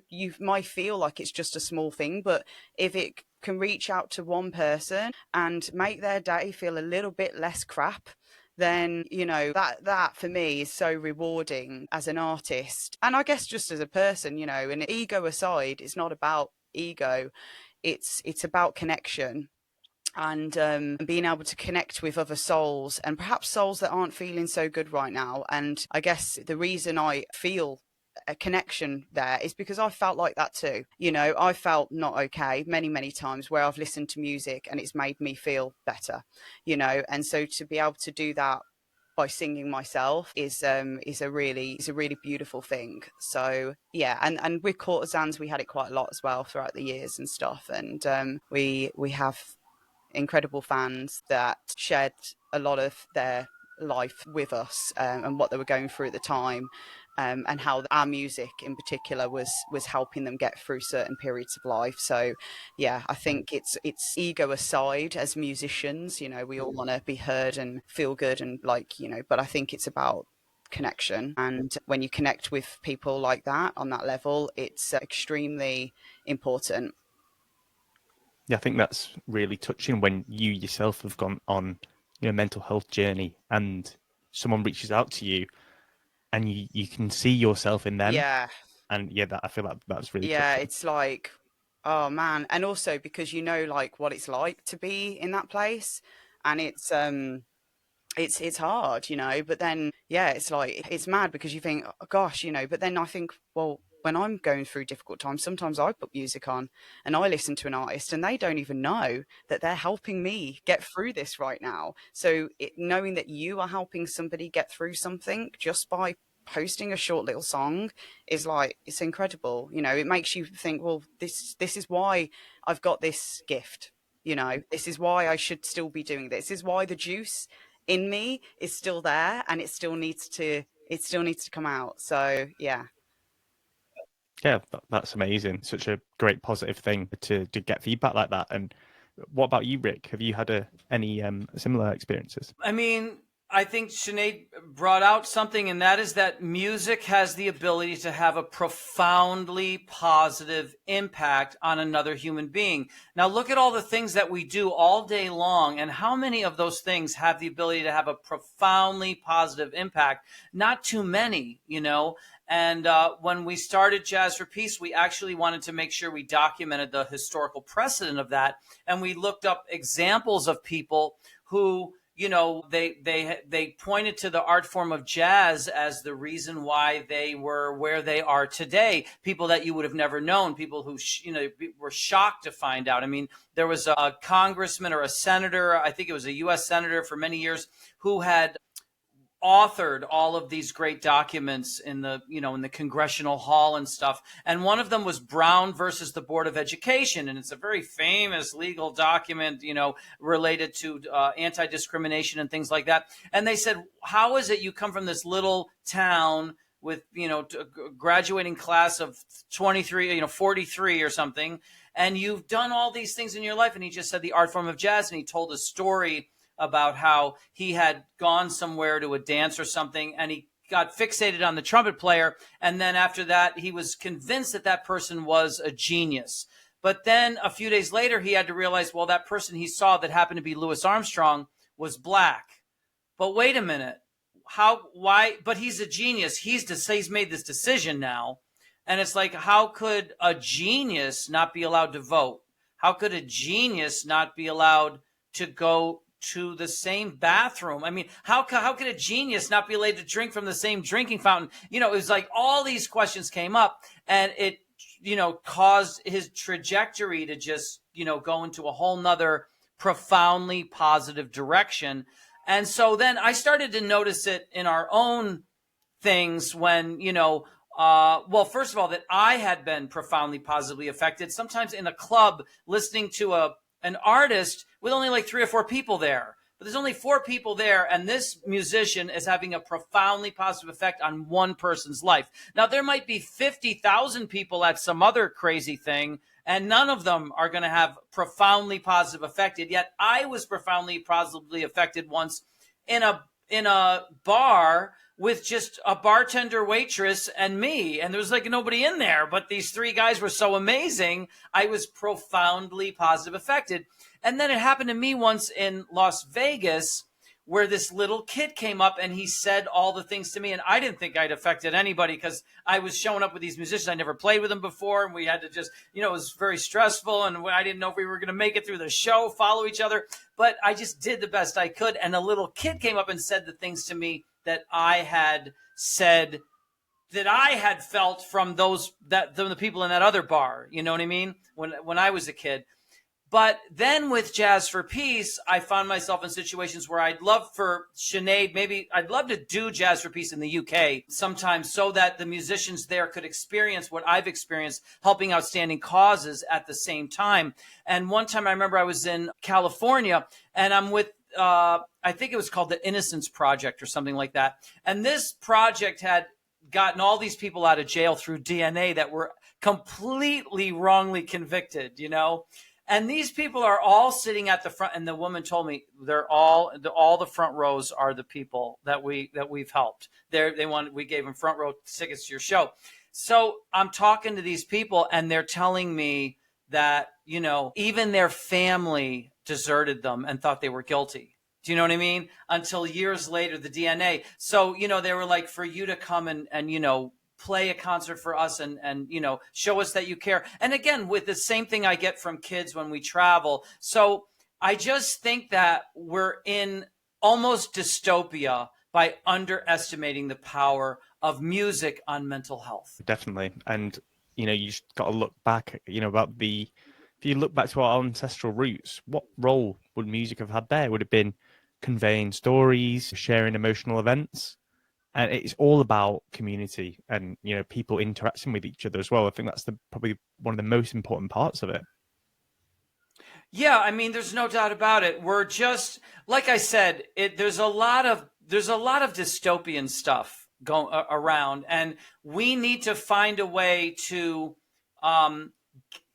you might feel like it's just a small thing, but if it can reach out to one person and make their day feel a little bit less crap, then that for me is so rewarding as an artist, and I guess just as a person. And ego aside, it's not about ego, it's about connection, and being able to connect with other souls, and perhaps souls that aren't feeling so good right now. And I guess the reason I feel a connection there is because I felt like that too. I felt not okay many, many times where I've listened to music and it's made me feel better, and so to be able to do that by singing myself is a really beautiful thing. So yeah, and with Courtesans we had it quite a lot as well throughout the years and stuff, and we have incredible fans that shared a lot of their life with us, and what they were going through at the time, and how our music in particular was helping them get through certain periods of life. So yeah, I think it's ego aside, as musicians, we all want to be heard and feel good, and but I think it's about connection, and when you connect with people like that on that level, it's extremely important. Yeah, I think that's really touching when you yourself have gone on your mental health journey and someone reaches out to you and you can see yourself in them. Yeah. And I feel like that's really yeah touching. It's like, oh man. And also because like what it's like to be in that place, and it's hard, but then it's like, it's mad because you think, oh, gosh, but then I think, well, when I'm going through difficult times, sometimes I put music on and I listen to an artist and they don't even know that they're helping me get through this right now. So knowing that you are helping somebody get through something just by posting a short little song is like, it's incredible. It makes you think, well, this is why I've got this gift. This is why I should still be doing this. This is why the juice in me is still there, and it still needs to come out. So yeah. That's amazing. Such a great positive thing to get feedback like that. And what about you, Rick? Have you had any similar experiences? I mean, I think Sinead brought out something, and that is that music has the ability to have a profoundly positive impact on another human being. Now, look at all the things that we do all day long, and how many of those things have the ability to have a profoundly positive impact? Not too many, you know. And when we started Jazz for Peace, we actually wanted to make sure we documented the historical precedent of that. And we looked up examples of people who, you know, they pointed to the art form of jazz as the reason why they were where they are today. People that you would have never known, people who, you know, were shocked to find out. I mean, there was a congressman or a senator, I think it was a U.S. senator for many years, who had authored all of these great documents in the, you know, in the congressional hall and stuff. And one of them was Brown versus the Board of Education. And it's a very famous legal document, you know, related to anti-discrimination and things like that. And they said, how is it you come from this little town with, you know, a graduating class of 23, you know, 43 or something, and you've done all these things in your life? And he just said the art form of jazz. And he told a story about how he had gone somewhere to a dance or something, and he got fixated on the trumpet player. And then after that, he was convinced that that person was a genius. But then a few days later, he had to realize, well, that person he saw that happened to be Louis Armstrong was black. But wait a minute. Why? But he's a genius. He's made this decision now. And it's like, how could a genius not be allowed to vote? How could a genius not be allowed to go to the same bathroom? I mean, how could a genius not be allowed to drink from the same drinking fountain? You know, it was like all these questions came up, and it, you know, caused his trajectory to just, you know, go into a whole nother profoundly positive direction. And so then I started to notice it in our own things when, you know, well, first of all, that I had been profoundly positively affected, sometimes in a club listening to an artist with only like 3 or 4 people there. But there's only 4 people there, and this musician is having a profoundly positive effect on one person's life. Now, there might be 50,000 people at some other crazy thing, and none of them are going to have profoundly positive affected. Yet I was profoundly positively affected once in a bar with just a bartender, waitress, and me. And there was like nobody in there, but these 3 guys were so amazing. I was profoundly positive affected. And then it happened to me once in Las Vegas, where this little kid came up and he said all the things to me. And I didn't think I'd affected anybody because I was showing up with these musicians. I never played with them before. And we had to just, you know, it was very stressful. And I didn't know if we were going to make it through the show, follow each other. But I just did the best I could. And a little kid came up and said the things to me that I had said, that I had felt from the people in that other bar. You know what I mean? When I was a kid. But then with Jazz for Peace, I found myself in situations where I'd love for Sinead, maybe I'd love to do Jazz for Peace in the UK sometimes so that the musicians there could experience what I've experienced, helping outstanding causes at the same time. And one time I remember I was in California and I'm with, I think it was called the Innocence Project or something like that. And this project had gotten all these people out of jail through DNA that were completely wrongly convicted, you know? And these people are all sitting at the front, and the woman told me they're all the front rows are the people that we've helped. We gave them front row tickets to your show. So I'm talking to these people, and they're telling me that, you know, even their family deserted them and thought they were guilty. Do you know what I mean? Until years later, the DNA. So, you know, they were like, for you to come and you know, play a concert for us and you know, show us that you care. And again, with the same thing I get from kids when we travel. So I just think that we're in almost dystopia by underestimating the power of music on mental health. Definitely. And, you know, you just got to look back, you know, if you look back to our ancestral roots, what role would music have had there? It would have been conveying stories, sharing emotional events. And it's all about community and, you know, people interacting with each other as well. I think that's probably one of the most important parts of it. Yeah, I mean, there's no doubt about it. We're just, like I said, there's a lot of dystopian stuff going around, and we need to find a way to,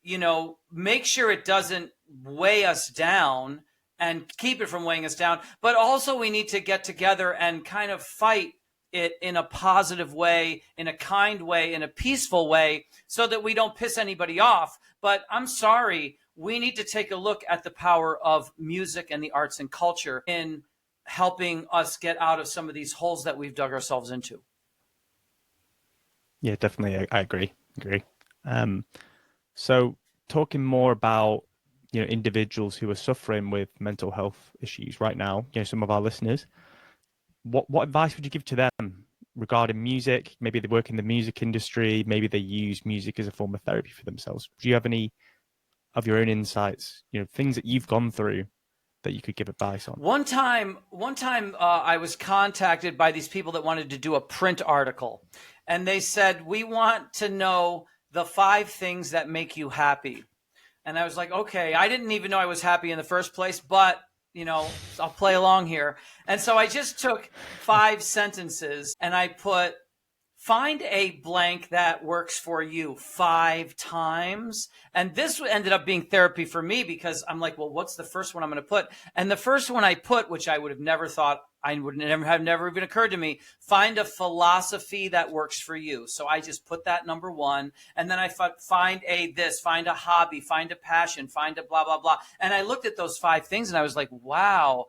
you know, make sure it doesn't weigh us down and keep it from weighing us down. But also we need to get together and kind of fight it in a positive way, in a kind way, in a peaceful way, so that we don't piss anybody off. But I'm sorry, we need to take a look at the power of music and the arts and culture in helping us get out of some of these holes that we've dug ourselves into. Yeah, definitely. I agree. So talking more about, individuals who are suffering with mental health issues right now, some of our listeners, what advice would you give to them regarding music? Maybe they work in the music industry, maybe they use music as a form of therapy for themselves. Do you have any of your own insights, things that you've gone through that you could give advice on? One time, I was contacted by these people that wanted to do a print article, and they said, we want to know the 5 things that make you happy. And I was like, okay, I didn't even know I was happy in the first place, but I'll play along here. And so I just took 5 sentences and I put, find a blank that works for you 5 times. And this ended up being therapy for me, because I'm like, well, what's the first one I'm going to put? And the first one I put, which I would have never thought, never even occurred to me, find a philosophy that works for you. So I just put that number 1. And then I find find a hobby, find a passion, find a blah, blah, blah. And I looked at those 5 things and I was like, wow,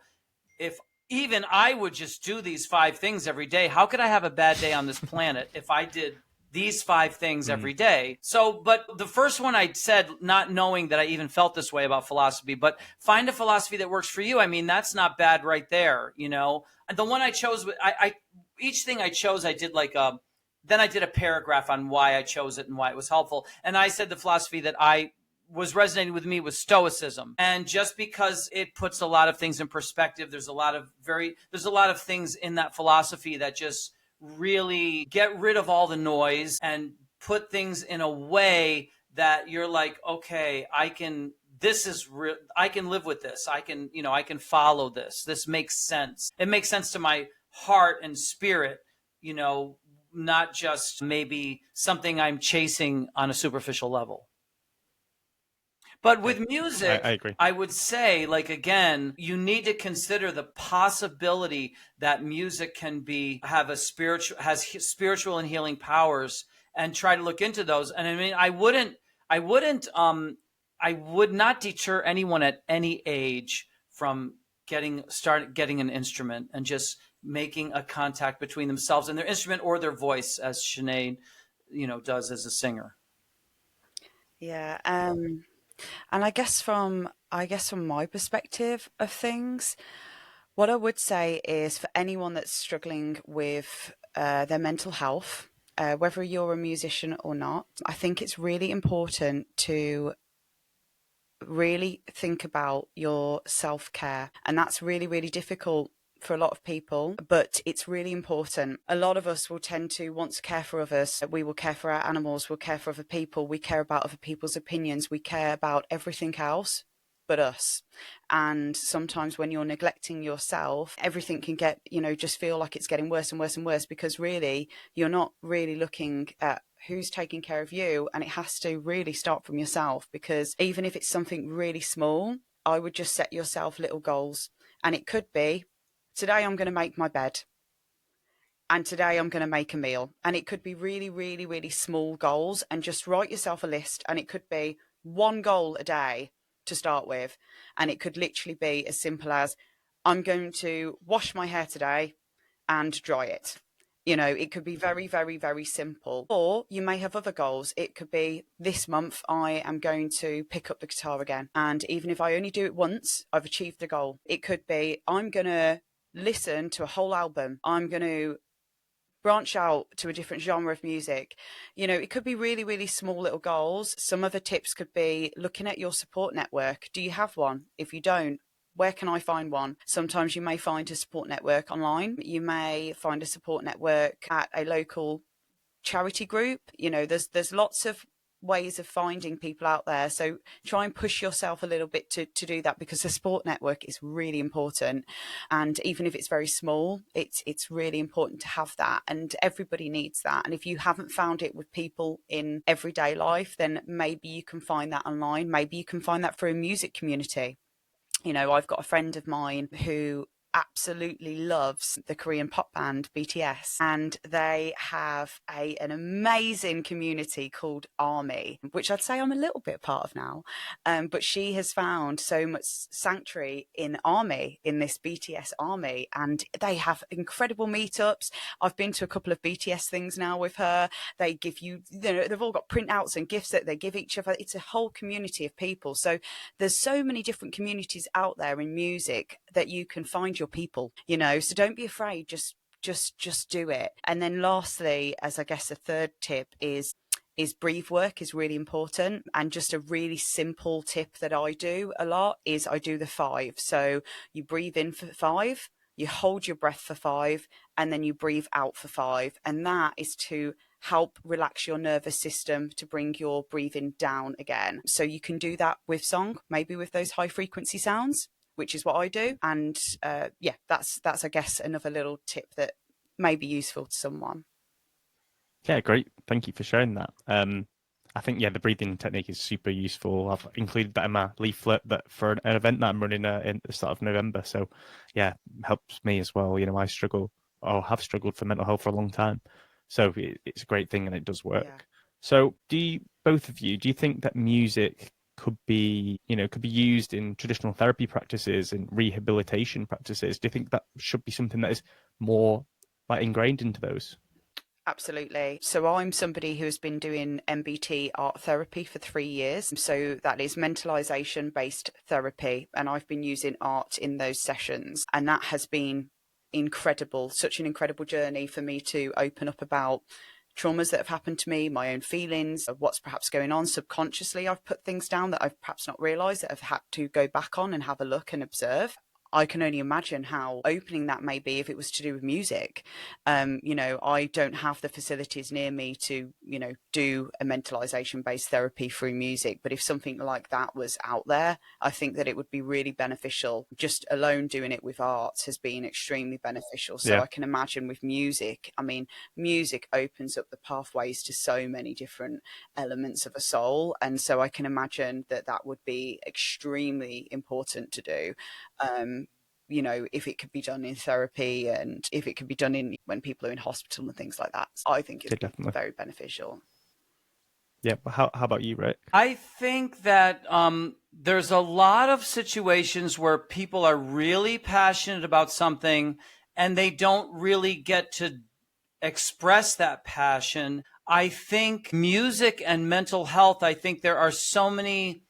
if even I would just do these 5 things every day, how could I have a bad day on this planet if I did these 5 things every day? So, but the first one I said, not knowing that I even felt this way about philosophy, but find a philosophy that works for you. I mean, that's not bad right there. The one I chose, each thing I chose, I did then I did a paragraph on why I chose it and why it was helpful. And I said the philosophy that was resonating with me was Stoicism. And just because it puts a lot of things in perspective, there's a lot of things in that philosophy that just really get rid of all the noise and put things in a way that you're like, okay, I can live with this. I can follow this. This makes sense. It makes sense to my heart and spirit, not just maybe something I'm chasing on a superficial level. But with music, I agree. I would say, again, you need to consider the possibility that music can has spiritual and healing powers, and try to look into those. And I mean, I would not deter anyone at any age from getting an instrument and just making a contact between themselves and their instrument or their voice, as Sinead, does as a singer. Yeah. And I guess from my perspective of things, what I would say is, for anyone that's struggling with their mental health, whether you're a musician or not, I think it's really important to really think about your self-care. And that's really, really difficult for a lot of people, but it's really important. A lot of us will tend to want to care for others. We will care for our animals, we'll care for other people, we care about other people's opinions, we care about everything else but us. And sometimes when you're neglecting yourself, everything can get, just feel like it's getting worse and worse and worse, because really you're not really looking at who's taking care of you. And it has to really start from yourself, because even if it's something really small, I would just set yourself little goals. And it could be, today I'm going to make my bed, and today I'm going to make a meal. And it could be really, really, really small goals, and just write yourself a list. And it could be 1 goal a day to start with. And it could literally be as simple as, I'm going to wash my hair today and dry it. It could be very, very, very simple. Or you may have other goals. It could be, this month I am going to pick up the guitar again. And even if I only do it once, I've achieved the goal. It could be, I'm going to listen to a whole album. I'm going to branch out to a different genre of music. It could be really, really small little goals. Some other tips could be looking at your support network. Do you have one? If you don't, where can I find one? Sometimes you may find a support network online. You may find a support network at a local charity group. There's lots of ways of finding people out there. So try and push yourself a little bit to do that, because the support network is really important. And even if it's very small, it's really important to have that. And everybody needs that. And if you haven't found it with people in everyday life, then maybe you can find that online. Maybe you can find that through a music community. I've got a friend of mine who absolutely loves the Korean pop band BTS, and they have an amazing community called Army, which I'd say I'm a little bit part of now. But she has found so much sanctuary in Army, in this BTS Army, and they have incredible meetups. I've been to a couple of BTS things now with her. They give you, they've all got printouts and gifts that they give each other. It's a whole community of people. So there's so many different communities out there in music that you can find your people, so don't be afraid, just do it. And then lastly, as I guess a third tip is breathe work is really important. And just a really simple tip that I do a lot is I do the 5. So you breathe in for 5, you hold your breath for 5, and then you breathe out for 5. And that is to help relax your nervous system, to bring your breathing down again. So you can do that with song, maybe with those high frequency sounds, which is what I do. And that's I guess another little tip that may be useful to someone. Yeah, great. Thank you for sharing that. I think, the breathing technique is super useful. I've included that in my leaflet that for an event that I'm running in the start of November. So, helps me as well. I struggle or have struggled for mental health for a long time. So it's a great thing and it does work. Yeah. So both of you, do you think that music could be used in traditional therapy practices and rehabilitation practices? Do you think that should be something that is more ingrained into those? Absolutely. So I'm somebody who has been doing MBT art therapy for 3 years. So that is mentalization based therapy. And I've been using art in those sessions. And that has been incredible, such an incredible journey for me to open up about traumas that have happened to me, my own feelings of what's perhaps going on subconsciously. I've put things down that I've perhaps not realized that I've had to go back on and have a look and observe. I can only imagine how opening that may be if it was to do with music. I don't have the facilities near me to, do a mentalization-based therapy through music. But if something like that was out there, I think that it would be really beneficial. Just alone doing it with art has been extremely beneficial. So I can imagine with music, music opens up the pathways to so many different elements of a soul. And so I can imagine that would be extremely important to do. If it could be done in therapy and if it could be done when people are in hospital and things like that, I think it's very beneficial. Yeah. But how about you, Rick? I think that there's a lot of situations where people are really passionate about something and they don't really get to express that passion. I think music and mental health, I think there are so many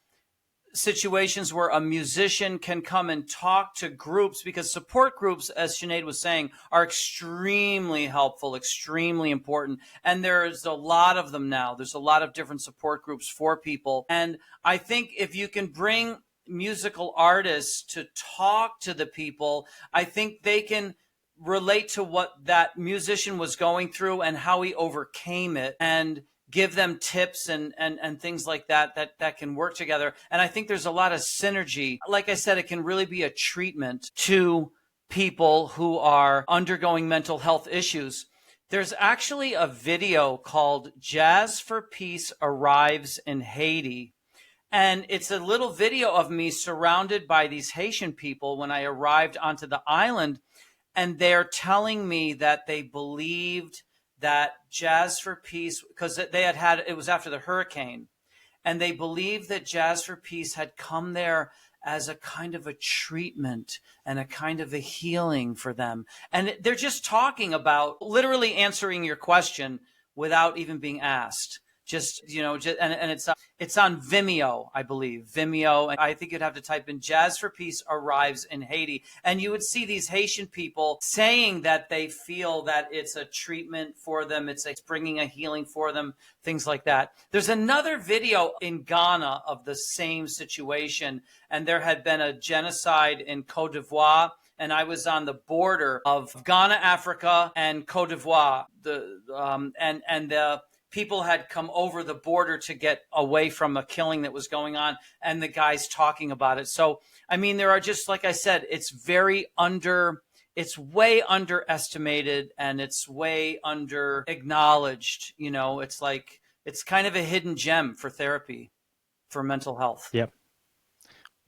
situations where a musician can come and talk to groups, because support groups, as Sinead was saying, are extremely helpful, extremely important. And there's a lot of them now. There's a lot of different support groups for people. And I think if you can bring musical artists to talk to the people, I think they can relate to what that musician was going through and how he overcame it, and give them tips and things like that can work together. And I think there's a lot of synergy. Like I said, it can really be a treatment to people who are undergoing mental health issues. There's actually a video called Jazz for Peace Arrives in Haiti. And it's a little video of me surrounded by these Haitian people when I arrived onto the island. And they're telling me that they believed that Jazz for Peace, because it was after the hurricane, and they believed that Jazz for Peace had come there as a kind of a treatment and a kind of a healing for them. And they're just talking about literally answering your question without even being asked. And it's on Vimeo, I believe. Vimeo. And I think you'd have to type in Jazz for Peace Arrives in Haiti. And you would see these Haitian people saying that they feel that it's a treatment for them. It's bringing a healing for them, things like that. There's another video in Ghana of the same situation. And there had been a genocide in Côte d'Ivoire. And I was on the border of Ghana, Africa, and Côte d'Ivoire. The people had come over the border to get away from a killing that was going on, and the guys talking about it. So, there are just, like I said, it's way underestimated, and it's way under acknowledged. It's kind of a hidden gem for therapy, for mental health. Yeah.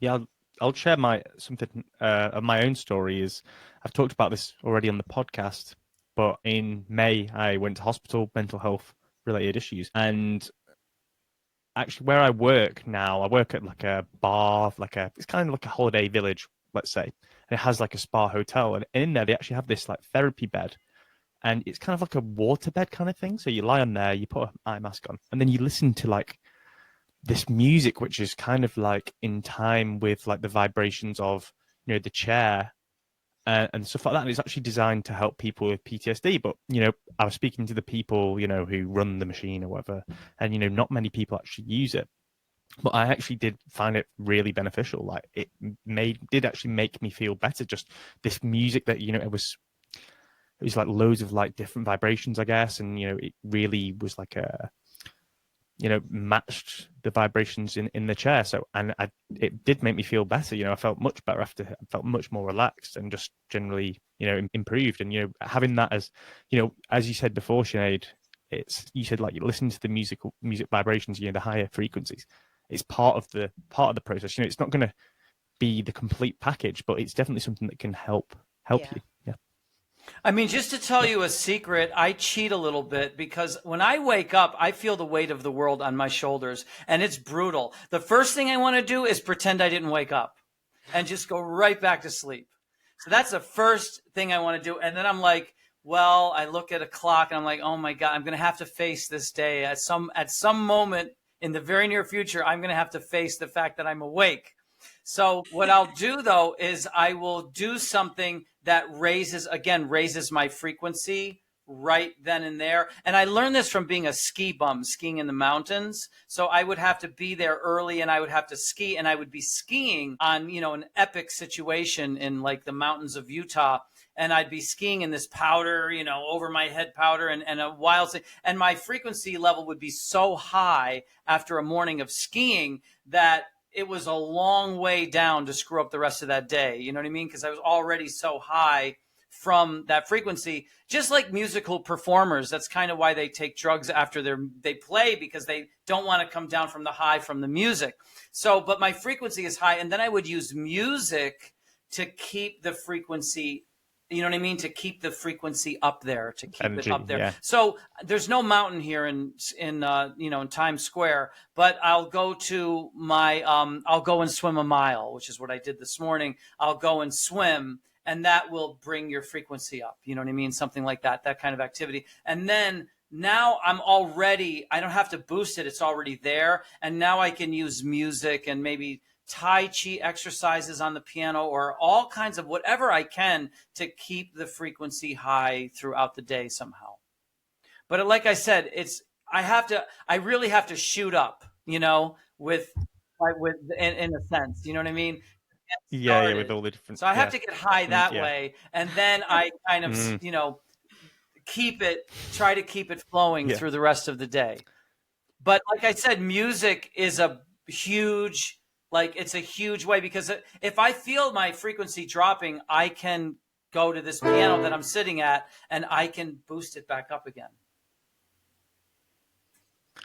Yeah. I'll share something of my own story. Is I've talked about this already on the podcast, but in May I went to hospital, mental health related issues, and actually where I work now, I work at like a bar, it's kind of like a holiday village, let's say, and it has like a spa hotel, and in there they actually have this like therapy bed, and it's kind of like a water bed kind of thing. So you lie on there, you put an eye mask on, and then you listen to like this music, which is kind of like in time with like the vibrations of, you know, the chair and stuff like that. And it's actually designed to help people with PTSD. But, you know, I was speaking to the people, you know, who run the machine or whatever, and, you know, not many people actually use it. But I actually did find it really beneficial. Like it did actually make me feel better. Just this music that, you know, it was like loads of like different vibrations, I guess. And, you know, it really was like you know, matched the vibrations in the chair. So, and it did make me feel better. You know, I felt much better after. I felt much more relaxed and just generally, you know, improved. And, you know, having that as, you know, as you said before, Sinead, you said like you listen to the music vibrations, you know, the higher frequencies. It's part of the process. You know, it's not going to be the complete package, but it's definitely something that can help you. Yeah. I mean, just to tell you a secret, I cheat a little bit because when I wake up, I feel the weight of the world on my shoulders and it's brutal. The first thing I want to do is pretend I didn't wake up and just go right back to sleep. So that's the first thing I want to do. And then I'm like, well, I look at a clock and I'm like, oh my God, I'm going to have to face this day at some moment in the very near future. I'm going to have to face the fact that I'm awake. So what I'll do though is I will do something that raises my frequency right then and there. And I learned this from being a ski bum, skiing in the mountains. So I would have to be there early and I would have to ski, and I would be skiing on, you know, an epic situation in like the mountains of Utah. And I'd be skiing in this powder, you know, over my head powder and a wild thing. And my frequency level would be so high after a morning of skiing that it was a long way down to screw up the rest of that day. You know what I mean? Because I was already so high from that frequency. Just like musical performers, that's kind of why they take drugs after they play, because they don't want to come down from the high from the music. So, but my frequency is high, and then I would use music to keep the frequency, you know what I mean? To keep the frequency up there, to keep Energy, it up there. Yeah. So there's no mountain here in you know, in Times Square, but I'll go to I'll go and swim a mile, which is what I did this morning. I'll go and swim, and that will bring your frequency up. You know what I mean? Something like that kind of activity. And then now I don't have to boost it. It's already there. And now I can use music and maybe Tai Chi exercises on the piano or all kinds of whatever I can to keep the frequency high throughout the day somehow. But like I said, I really have to shoot up, you know, in a sense, you know what I mean? Yeah, with all the different. So I have to get high that way, and then I kind of, you know, try to keep it flowing through the rest of the day. But like I said, music is it's a huge way, because if I feel my frequency dropping, I can go to this piano that I'm sitting at and I can boost it back up again.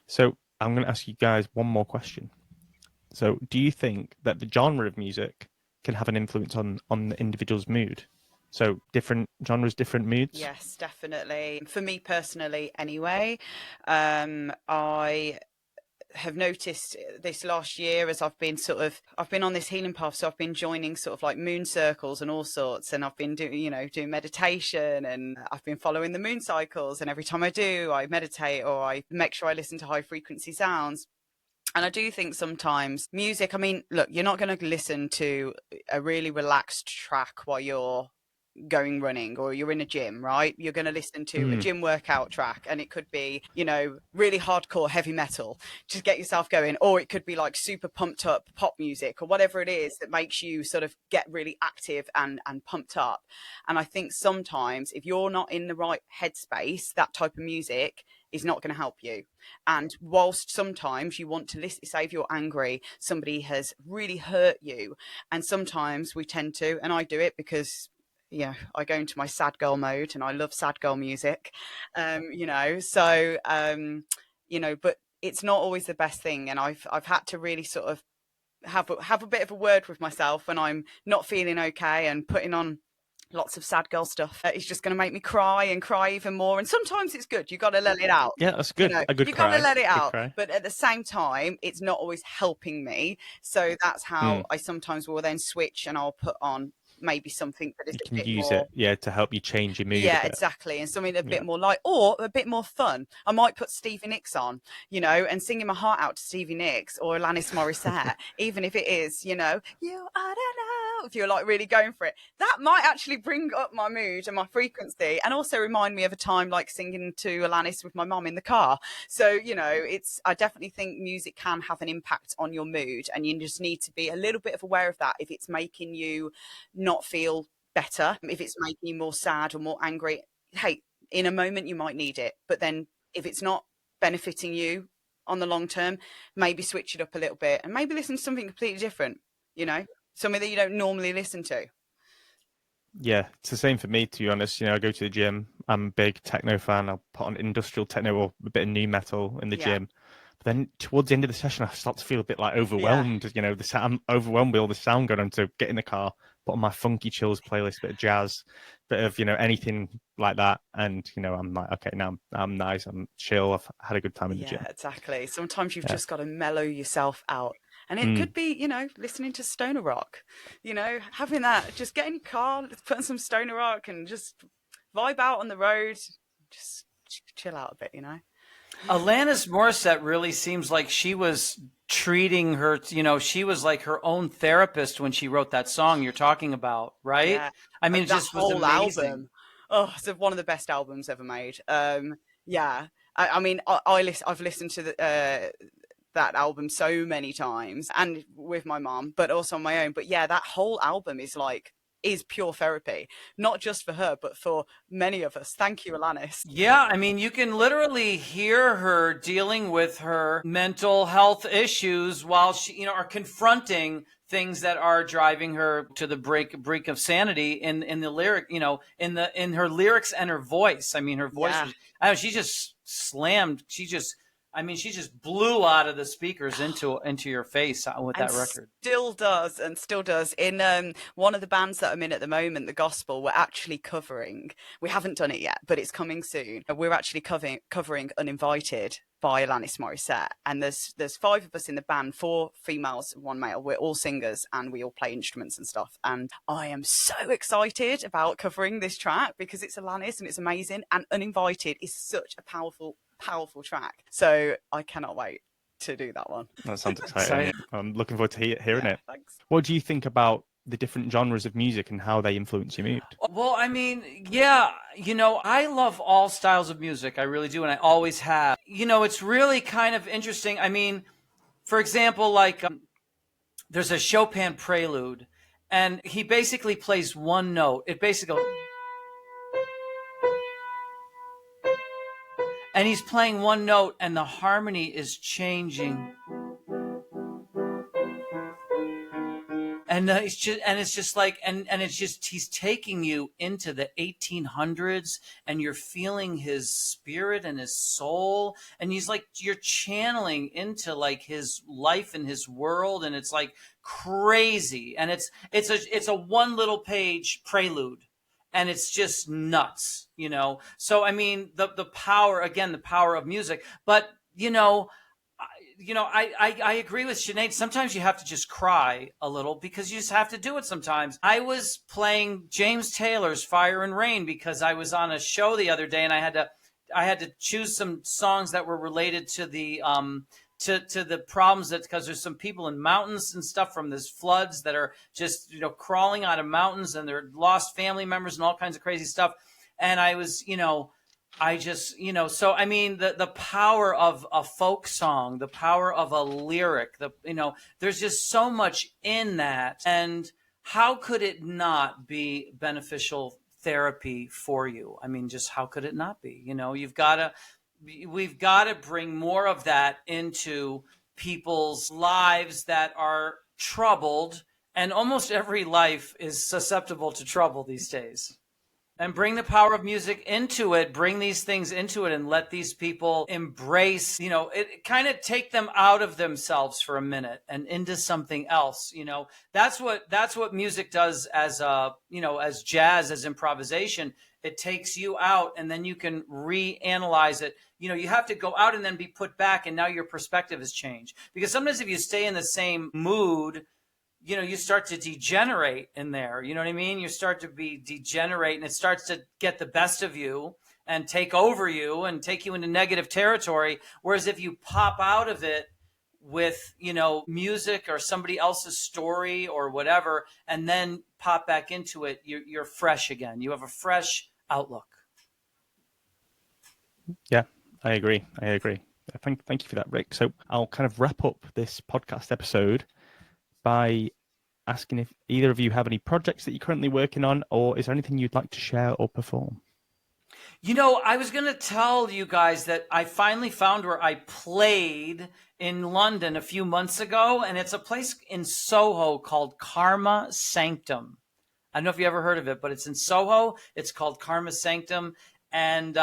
So I'm going to ask you guys one more question. So do you think that the genre of music can have an influence on the individual's mood? So different genres, different moods? Yes, definitely. For me personally, anyway, I have noticed this last year as I've been on this healing path. So I've been joining sort of like moon circles and all sorts, and I've been doing meditation, and I've been following the moon cycles. And every time I do, I meditate or I make sure I listen to high frequency sounds. And I do think sometimes music, I mean, look, you're not going to listen to a really relaxed track while you're going running or you're in a gym, right? You're going to listen to a gym workout track, and it could be, really hardcore heavy metal to get yourself going, or it could be like super pumped up pop music or whatever it is that makes you sort of get really active and pumped up. And I think sometimes if you're not in the right headspace, that type of music is not going to help you. And whilst sometimes you want to listen, say if you're angry, somebody has really hurt you, and sometimes we tend to, and I do it because I go into my sad girl mode and I love sad girl music, but it's not always the best thing. And I've had to really sort of have a bit of a word with myself when I'm not feeling okay, and putting on lots of sad girl stuff is just going to make me cry and cry even more. And sometimes it's good. You got to let it out. Yeah, that's good. A good You cry. got to let it out. Cry. But at the same time, it's not always helping me. So that's how I sometimes will then switch, and I'll put on maybe something that is You a can bit use more, it, to help you change your mood. yeah, exactly, and something a bit more light, or a bit more fun. I might put Stevie Nicks on, and singing my heart out to Stevie Nicks or Alanis Morissette, even if it is, I don't know, if you're like really going for it, that might actually bring up my mood and my frequency, and also remind me of a time like singing to Alanis with my mum in the car. So, I definitely think music can have an impact on your mood, and you just need to be a little bit of aware of that. If it's making you not feel better, if it's making you more sad or more angry, hey, in a moment you might need it, but then if it's not benefiting you on the long term, maybe switch it up a little bit and maybe listen to something completely different, something that you don't normally listen to. Yeah, it's the same for me, to be honest. I go to the gym. I'm a big techno fan. I'll put on industrial techno or a bit of new metal in the gym. But then towards the end of the session, I start to feel a bit like overwhelmed. I'm overwhelmed with all the sound going on. So get in the car, put on my funky chills playlist, bit of jazz, bit of anything like that, and I'm like, okay, now I'm nice, I'm chill, I've had a good time in the gym. Yeah, exactly. Sometimes you've just got to mellow yourself out. And it could be, listening to stoner rock, having that, just get in your car, put on some stoner rock and just vibe out on the road, just chill out a bit, Alanis Morissette really seems like she was treating her, she was like her own therapist when she wrote that song you're talking about, right? Yeah. I mean, it just was amazing. Album. Oh, it's one of the best albums ever made. Yeah. I mean, I've listened to that album so many times, and with my mom, but also on my own. But yeah, that whole album is pure therapy, not just for her, but for many of us. Thank you, Alanis. Yeah, I mean, you can literally hear her dealing with her mental health issues while she, are confronting things that are driving her to the brink of sanity in the lyric, in her lyrics and her voice. I mean, her voice was, she just slammed. She just blew out of the speakers into your face with that record. Still does. In one of the bands that I'm in at the moment, the Gospel, we're actually covering. We haven't done it yet, but it's coming soon. We're actually covering "Uninvited" by Alanis Morissette, and there's 5 of us in the band, 4 females, 1 male. We're all singers and we all play instruments and stuff. And I am so excited about covering this track because it's Alanis and it's amazing. And "Uninvited" is such a powerful track. So I cannot wait to do that one. That sounds exciting. I'm looking forward to hearing it. Thanks. What do you think about the different genres of music and how they influence your mood? Well, I mean, yeah, I love all styles of music. I really do. And I always have. It's really kind of interesting. I mean, for example, like there's a Chopin prelude and he basically plays one note. It basically goes, and he's playing one note and the harmony is changing. And it's just like, and it's just, he's taking you into the 1800s and you're feeling his spirit and his soul. And he's like, you're channeling into like his life and his world. And it's like crazy. And it's a one little page prelude. And it's just nuts, So, I mean, the power of music. But, I agree with Sinead. Sometimes you have to just cry a little because you just have to do it sometimes. I was playing James Taylor's Fire and Rain because I was on a show the other day and I had to choose some songs that were related to the to the problems that, because there's some people in mountains and stuff from this floods that are just, crawling out of mountains and they're lost family members and all kinds of crazy stuff. And I was, I just, so I mean, the power of a folk song, the power of a lyric, there's just so much in that. And how could it not be beneficial therapy for you? I mean, just how could it not be? We've got to bring more of that into people's lives that are troubled, and almost every life is susceptible to trouble these days. And bring the power of music into it, bring these things into it, and let these people embrace, it kind of take them out of themselves for a minute and into something else. That's what music does as as jazz, as improvisation. It takes you out and then you can reanalyze it. You have to go out and then be put back, and now your perspective has changed. Because sometimes if you stay in the same mood, you start to degenerate in there. You know what I mean? You start to be degenerate, and it starts to get the best of you and take over you and take you into negative territory. Whereas if you pop out of it with, music or somebody else's story or whatever, and then pop back into it, you're fresh again. You have a fresh outlook. Yeah, I agree. Thank you for that, Rick. So I'll kind of wrap up this podcast episode by asking if either of you have any projects that you're currently working on, or is there anything you'd like to share or perform? I was going to tell you guys that I finally found where I played in London a few months ago, and it's a place in Soho called Karma Sanctum. I don't know if you ever heard of it, but it's in Soho. It's called Karma Sanctum, and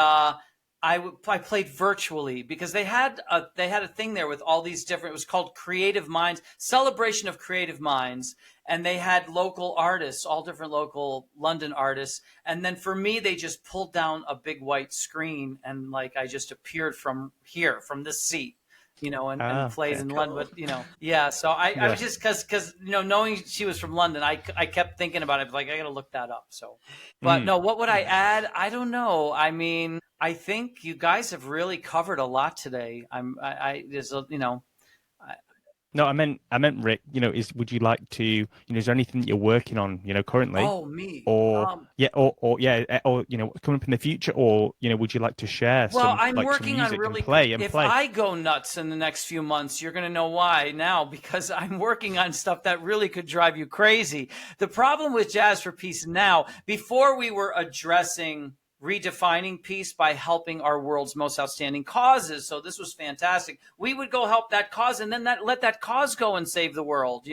I played virtually because they had a thing there with all these different. It was called Creative Minds, Celebration of Creative Minds, and they had local artists, all different local London artists. And then for me, they just pulled down a big white screen, and I just appeared from here, from this seat, and played in London. But yeah. So I was just because knowing she was from London, I kept thinking about it. I got to look that up. So, but no, what would I add? I don't know. I mean, I think you guys have really covered a lot today. No, I meant Rick. Would you like to? Is there anything that you're working on? Currently. Oh, me. Or coming up in the future, or would you like to share? Well, some, I'm some working music on really. And play. If I go nuts in the next few months, you're going to know why now, because I'm working on stuff that really could drive you crazy. The problem with Jazz for Peace now, before we were addressing redefining peace by helping our world's most outstanding causes. So this was fantastic. We would go help that cause and then let that cause go and save the world,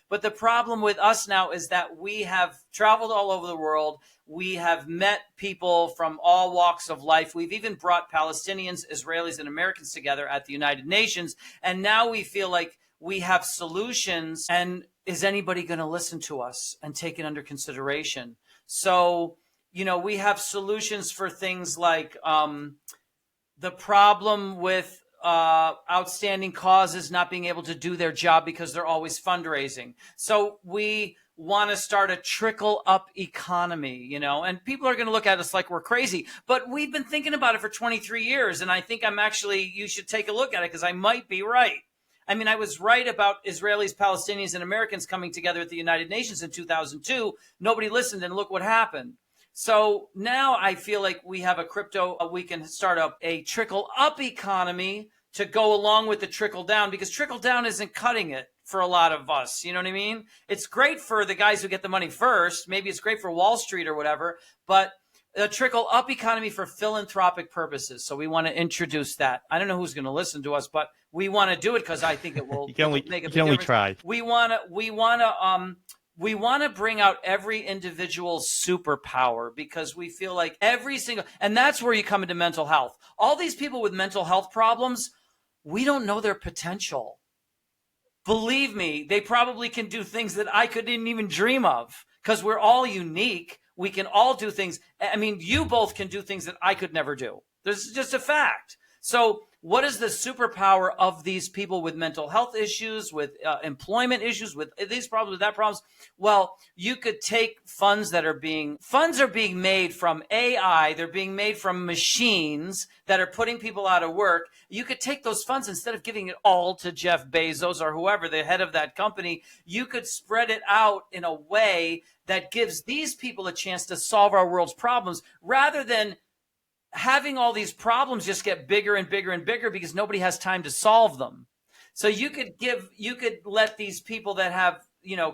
But the problem with us now is that we have traveled all over the world. We have met people from all walks of life. We've even brought Palestinians, Israelis, and Americans together at the United Nations. And now we feel like we have solutions. And is anybody going to listen to us and take it under consideration? So we have solutions for things like the problem with outstanding causes not being able to do their job because they're always fundraising. So we want to start a trickle up economy, and people are going to look at us like we're crazy, but we've been thinking about it for 23 years. And I think you should take a look at it because I might be right. I mean, I was right about Israelis, Palestinians, and Americans coming together at the United Nations in 2002. Nobody listened, and look what happened. So now I feel like we have we can start up a trickle up economy to go along with the trickle down, because trickle down isn't cutting it for a lot of us. You know what I mean? It's great for the guys who get the money first. Maybe it's great for Wall Street or whatever, but a trickle up economy for philanthropic purposes. So we want to introduce that. I don't know who's going to listen to us, but we want to do it because I think it will make a big difference. You can only try. We want to bring out every individual's superpower, because we feel like and that's where you come into mental health. All these people with mental health problems, we don't know their potential. Believe me, they probably can do things that I couldn't even dream of, because we're all unique. We can all do things. I mean, you both can do things that I could never do. This is just a fact. So what is the superpower of these people with mental health issues, with employment issues, with these problems, with that problems? Well, you could take funds are being made from AI. They're being made from machines that are putting people out of work. You could take those funds, instead of giving it all to Jeff Bezos or whoever, the head of that company, you could spread it out in a way that gives these people a chance to solve our world's problems, rather than having all these problems just get bigger and bigger and bigger because nobody has time to solve them. So you could let these people that have,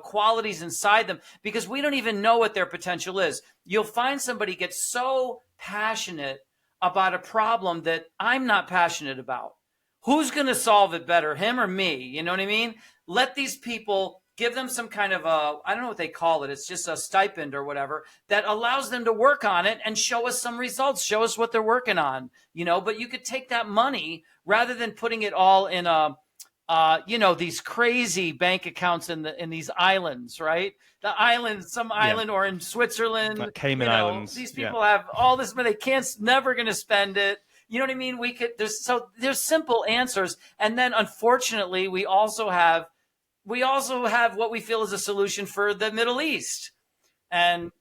qualities inside them, because we don't even know what their potential is. You'll find somebody gets so passionate about a problem that I'm not passionate about. Who's going to solve it better, him or me? You know what I mean? Let these people give them some kind of I don't know what they call it. It's just a stipend or whatever that allows them to work on it and show us some results, show us what they're working on, but you could take that money rather than putting it all in these crazy bank accounts in these islands, right? The island, some island, or in Switzerland, like Cayman Islands. These people have all this money, never going to spend it. You know what I mean? There's simple answers. And then unfortunately, we also have what we feel is a solution for the Middle East. And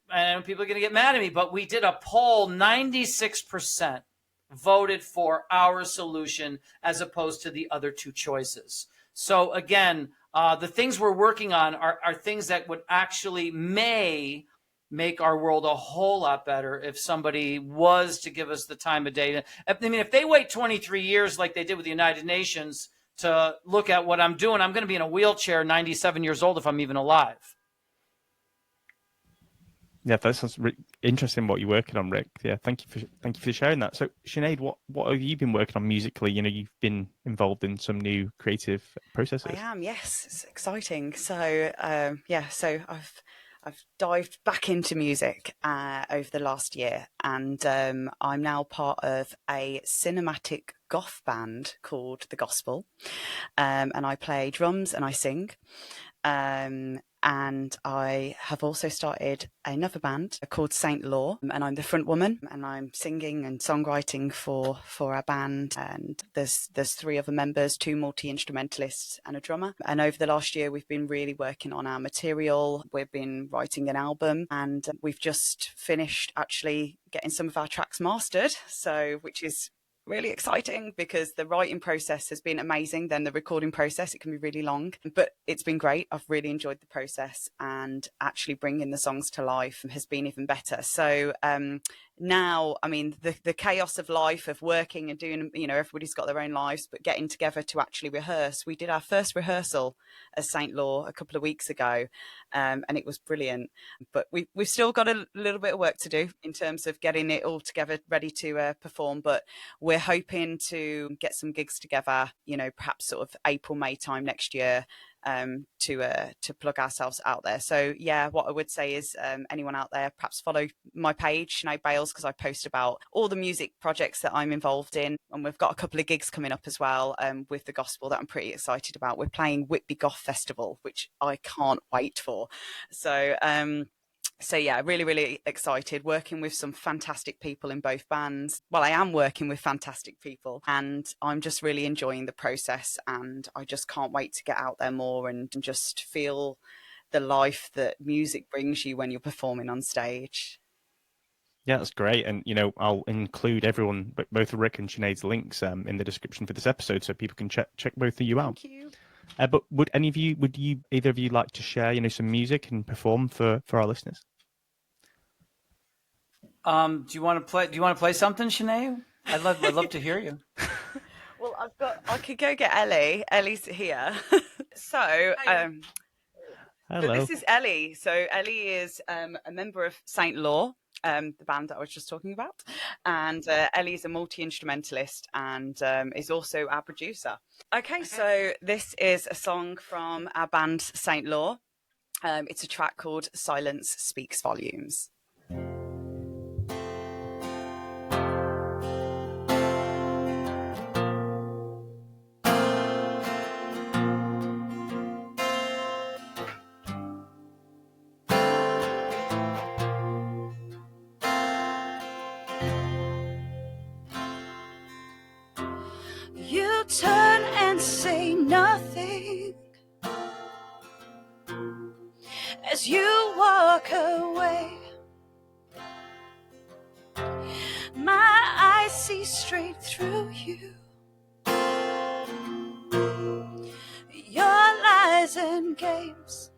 people are going to get mad at me, but we did a poll, 96% voted for our solution as opposed to the other two choices. So again, the things we're working on are things that would actually may make our world a whole lot better if somebody was to give us the time of day. I mean, if they wait 23 years like they did with the United Nations to look at what I'm doing, I'm going to be in a wheelchair 97 years old if I'm even alive. Yeah, that sounds interesting what you're working on, Rick. Yeah, thank you for sharing that. So, Sinead, what have you been working on musically? You've been involved in some new creative processes. I am, yes. It's exciting. So, so I've dived back into music over the last year, and I'm now part of a cinematic goth band called The Gospel, and I play drums and I sing. And I have also started another band called Saint Law, and I'm the front woman, and I'm singing and songwriting for our band. And there's 3 other members, 2 multi-instrumentalists and a drummer. And over the last year, we've been really working on our material. We've been writing an album, and we've just finished actually getting some of our tracks mastered. So, which is really exciting because the writing process has been amazing. Then the recording process, it can be really long, but it's been great. I've really enjoyed the process, and actually bringing the songs to life has been even better. So now, I mean, the chaos of life, of working and doing, everybody's got their own lives, but getting together to actually rehearse. We did our first rehearsal as Saint Law a couple of weeks ago, and it was brilliant. But we've still got a little bit of work to do in terms of getting it all together, ready to perform. But we're hoping to get some gigs together, perhaps sort of April, May time next year, to plug ourselves out there. So yeah, what I would say is anyone out there, perhaps follow my page, Sinead Bales, because I post about all the music projects that I'm involved in, and we've got a couple of gigs coming up as well with the gospel that I'm pretty excited about. We're playing Whitby Goth Festival, which I can't wait for. So yeah, really, really excited, working with some fantastic people in both bands. Well, I am working with fantastic people, and I'm just really enjoying the process, and I just can't wait to get out there more and just feel the life that music brings you when you're performing on stage. Yeah, that's great. And, I'll include everyone, both Rick and Sinead's links in the description for this episode so people can check both of you out. Thank you. But would either of you like to share, some music and perform for our listeners? Do you want to play something, Sinead? I'd love to hear you. Well, I could go get Ellie. Ellie's here. So, hello. This is Ellie. So Ellie is a member of Saint Law, the band that I was just talking about, and Ellie is a multi-instrumentalist and is also our producer. Okay, so this is a song from our band Saint Law. It's a track called Silence Speaks Volumes. You turn and say nothing as you walk away. My eyes see straight through you. Your lies and games.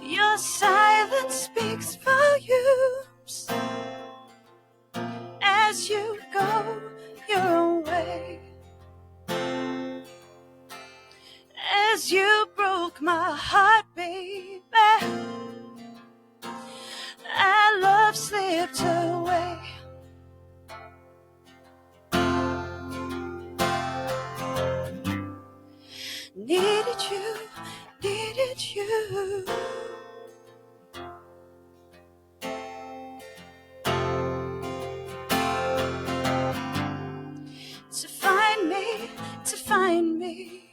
Your silence speaks volumes as you go your way. As you broke my heart, baby, our love slipped away. Needed you. To find me.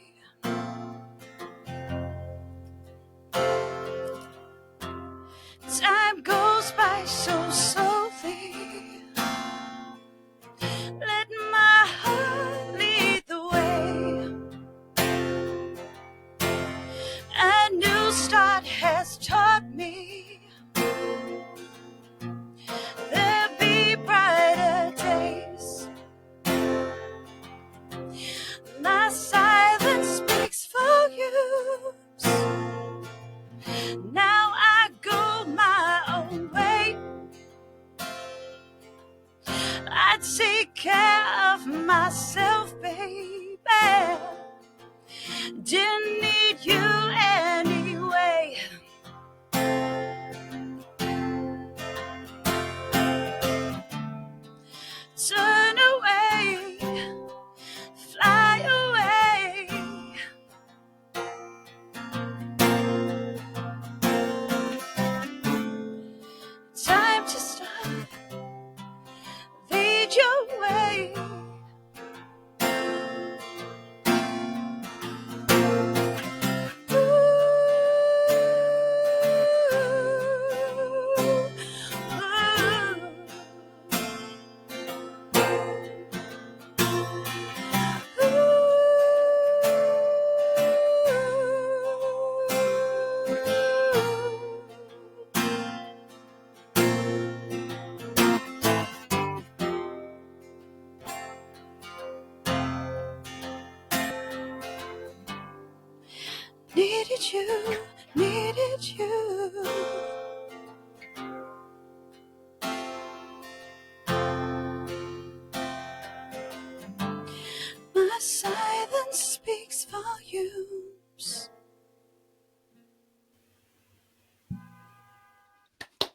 Time goes by so slowly. Let my heart lead the way. A new start has taught me there'll be brighter days. My silence speaks volumes. Now I go my own way. I take care of myself, baby. Didn't need you anyway. Turn away, fly away. Time to stop, lead your way. Needed you, needed you. My silence speaks volumes.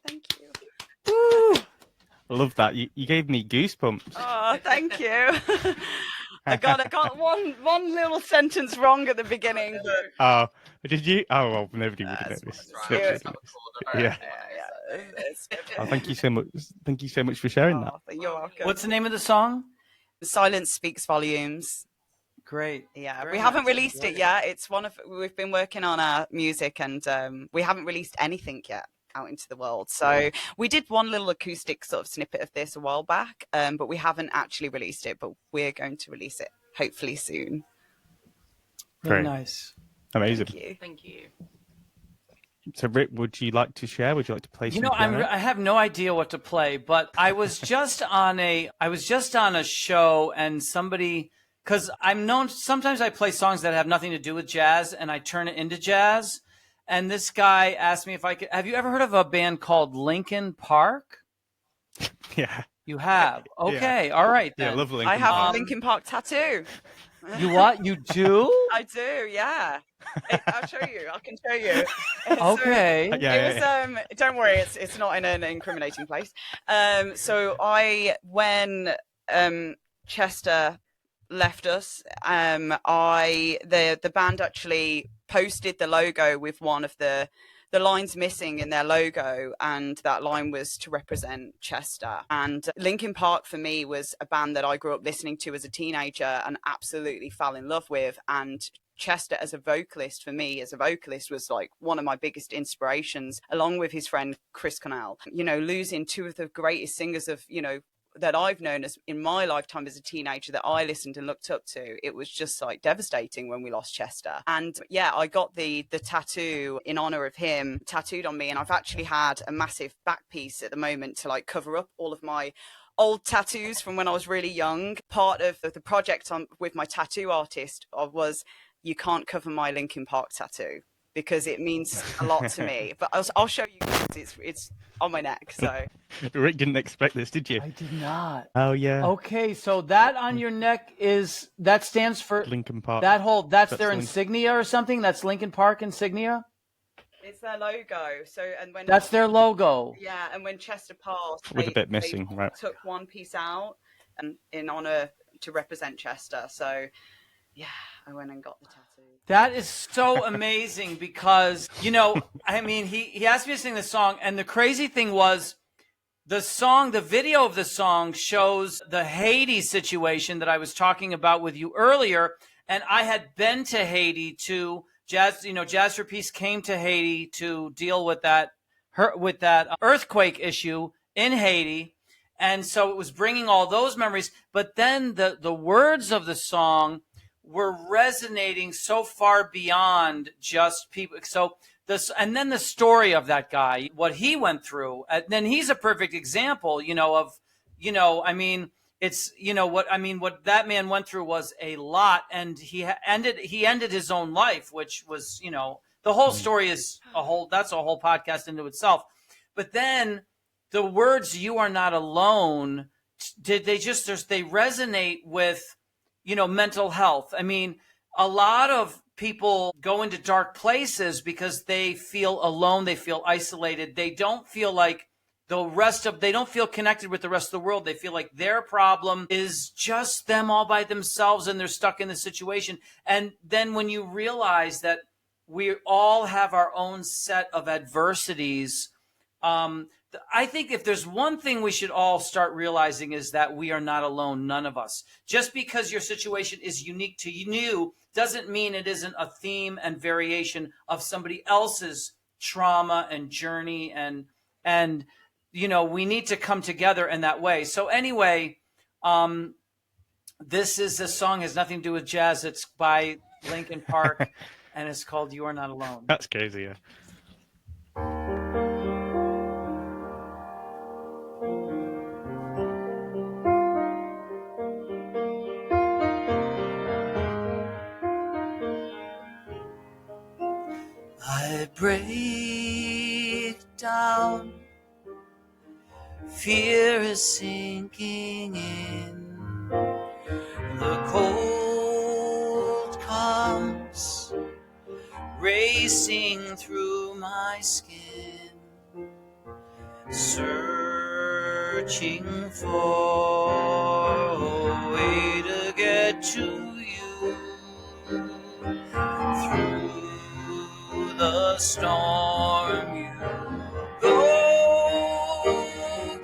Thank you. Woo! I love that. You gave me goosebumps. Oh, thank you. I got one little sentence wrong at the beginning. But... Oh, did you? Oh, well, nobody would have noticed. Yeah. Oh, thank you so much. Thank you so much for sharing that. You're welcome. What's the name of the song? The Silence Speaks Volumes. Great. Yeah, Very we haven't nice. released it yet. It's we've been working on our music, and we haven't released anything yet out into the world. So we did one little acoustic sort of snippet of this a while back, but we haven't actually released it, but we're going to release it hopefully soon. Very Great. nice. Amazing. Thank you. So, Rick, would you like to share? Would you like to play? I have no idea what to play, but I was just on a show, and somebody, because I'm known, sometimes I play songs that have nothing to do with jazz, and I turn it into jazz. And this guy asked me if I could. Have you ever heard of a band called Linkin Park? Yeah. You have? Okay. Yeah. All right. Then. Yeah, love Linkin I have Park. a Linkin Park tattoo. You what? You do? I do, yeah. I'll show you. I can show you. Okay. It was don't worry, it's not in an incriminating place. So when Chester left us, the band actually posted the logo with one of the lines missing in their logo, and that line was to represent Chester. And Linkin Park for me was a band that I grew up listening to as a teenager and absolutely fell in love with. And Chester as a vocalist, for me as a vocalist, was like one of my biggest inspirations, along with his friend Chris Cornell. You know, losing two of the greatest singers of, you know, that I've known as in my lifetime as a teenager, that I listened and looked up to. It was just like devastating when we lost Chester. And yeah, I got the tattoo in honor of him tattooed on me, and I've actually had a massive back piece at the moment to like cover up all of my old tattoos from when I was really young. Part of the project with my tattoo artist was, you can't cover my Linkin Park tattoo, because it means a lot to me. But I'll show you guys. It's on my neck. So Rick didn't expect this, did you? I did not. Oh yeah. Okay, so that on your neck that stands for Linkin Park. That's their insignia or something. That's Linkin Park insignia. It's their logo. So that's their logo. Yeah, and when Chester passed, with a bit missing, right? Took one piece out, and in honor to represent Chester. So yeah, I went and got the tattoo. That is so amazing because, you know, I mean, he asked me to sing the song, and the crazy thing was the video of the song shows the Haiti situation that I was talking about with you earlier. And I had been to Haiti to Jazz for Peace came to Haiti to deal with that earthquake issue in Haiti. And so it was bringing all those memories. But then the words of the song were resonating so far beyond just people. So and then the story of that guy, what he went through, and then he's a perfect example, I mean, it's, what that man went through was a lot, and he ended his own life, which was, the whole story is that's a whole podcast into itself. But then the words, "You are not alone," they resonate with, mental health. I mean, a lot of people go into dark places because they feel alone. They feel isolated. They don't feel like they don't feel connected with the rest of the world. They feel like their problem is just them all by themselves, and they're stuck in the situation. And then when you realize that we all have our own set of adversities, I think if there's one thing we should all start realizing is that we are not alone, none of us. Just because your situation is unique to you doesn't mean it isn't a theme and variation of somebody else's trauma and journey, and we need to come together in that way. So anyway, this song has nothing to do with jazz. It's by Linkin Park, and it's called "You Are Not Alone." That's crazy, yeah. I break down, fear is sinking in, the cold comes racing through my skin, searching for a way to get to you through the storm. You go,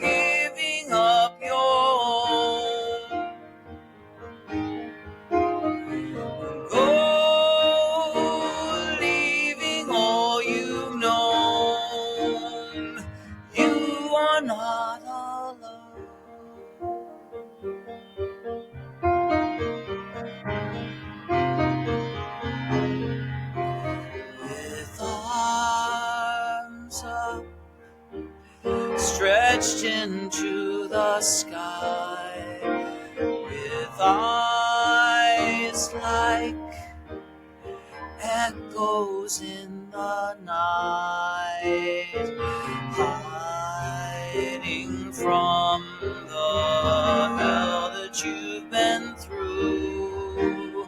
giving up your own, go, leaving all you've known. You are not alone. With arms up, stretched into the sky, with eyes like echoes in the night, hiding from the hell that you've been through.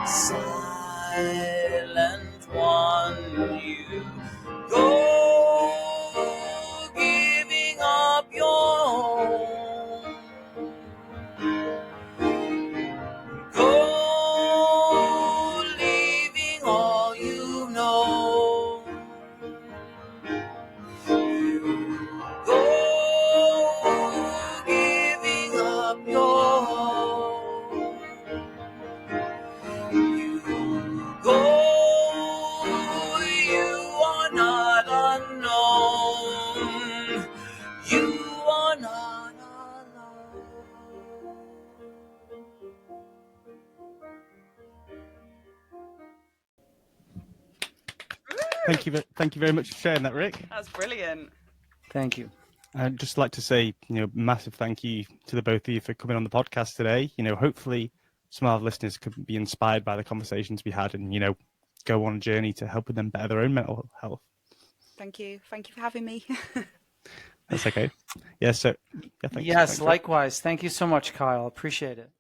Silent one, you go, giving up your own, go, leaving all you know. You go, giving up your own. You go, you are not unknown. You are not alone. Thank you very much for sharing that, Rick. That's brilliant. Thank you. I'd just like to say, massive thank you to the both of you for coming on the podcast today. Hopefully some of our listeners could be inspired by the conversations we had and, go on a journey to helping them better their own mental health. Thank you. Thank you for having me. That's okay. Yeah, so, yeah, thanks. Yes, thanks, likewise. Thank you so much, Kyle. Appreciate it.